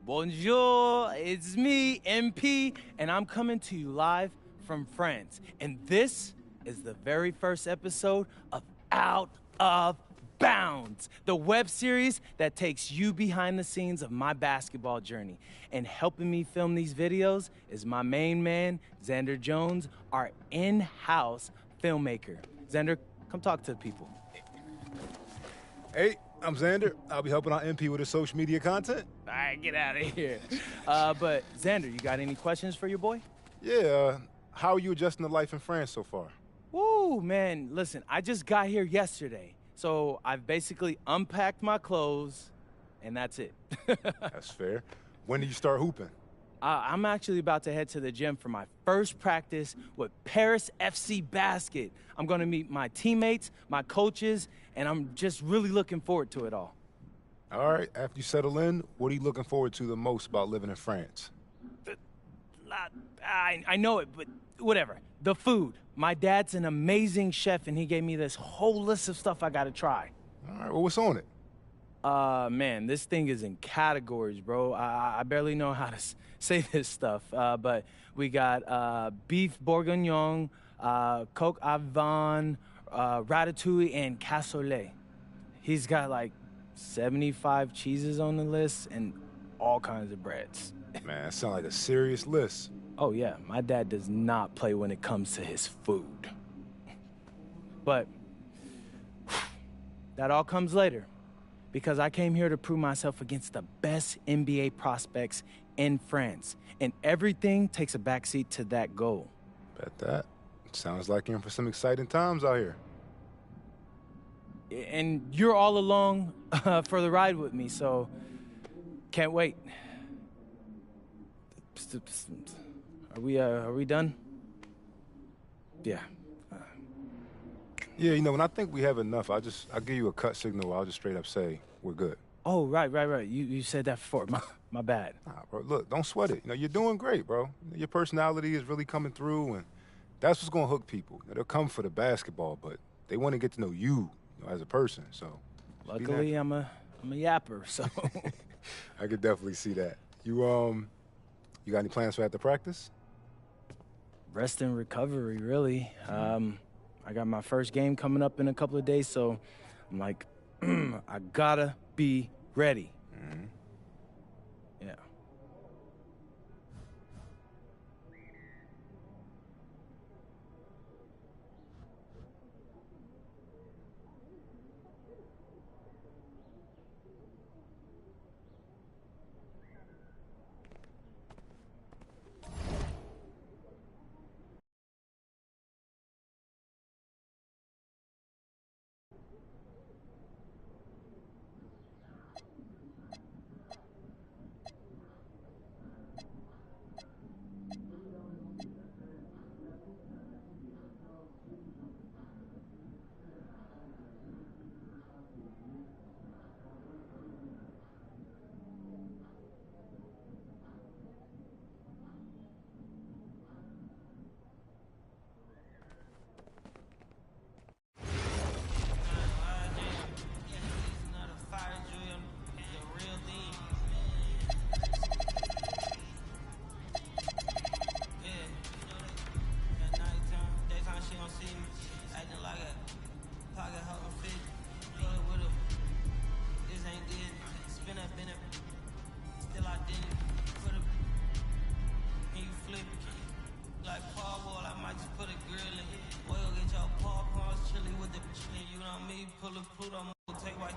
S2: Bonjour, it's me, MP, and I'm coming to you live from France. And this is the very first episode of Out of Bounds, the web series that takes you behind the scenes of my basketball journey. And helping me film these videos is my main man, Xander Jones, our in-house filmmaker. Xander, come talk to the people.
S15: Hey, I'm Xander. I'll be helping out MP with his social media content.
S2: All right, get out of here. But Xander, you got any questions for your boy?
S15: Yeah, how are you adjusting to life in France so far?
S2: Woo, man, listen, I just got here yesterday. So I've basically unpacked my clothes, and that's it.
S15: That's fair. When do you start hooping?
S2: I'm actually about to head to the gym for my first practice with Paris FC Basket. I'm going to meet my teammates, my coaches, and I'm just really looking forward to it all.
S15: All right, after you settle in, what are you looking forward to the most about living in France?
S2: I know it, but whatever. The food. My dad's an amazing chef, and he gave me this whole list of stuff I gotta try.
S15: All right, well, what's on it?
S2: Man, this thing is in categories, bro. I barely know how to say this stuff, but we got beef bourguignon, coq au vin, ratatouille, and cassoulet. He's got like 75 cheeses on the list and all kinds of breads.
S15: Man, that sounds like a serious list.
S2: Oh, yeah, my dad does not play when it comes to his food. But that all comes later, because I came here to prove myself against the best NBA prospects in France, and everything takes a backseat to that goal.
S15: Bet that. Sounds like you're in for some exciting times out here.
S2: And you're all along for the ride with me, so can't wait. Are we done? Yeah.
S15: Yeah, you know, when I think we have enough, I'll give you a cut signal. I'll just straight up say we're good.
S2: Oh, right. You said that before. My bad.
S15: Nah, bro, look, don't sweat it. You know, you're doing great, bro. Your personality is really coming through, and that's what's gonna hook people. You know, they'll come for the basketball, but they want to get to know you, as a person. So,
S2: luckily, I'm a yapper, so.
S15: I could definitely see that. You got any plans for after practice?
S2: Rest and recovery, really. I got my first game coming up in a couple of days, so I'm like, I gotta be ready.
S15: Mm-hmm.
S2: Yeah.
S16: Pull a Pluto, take white.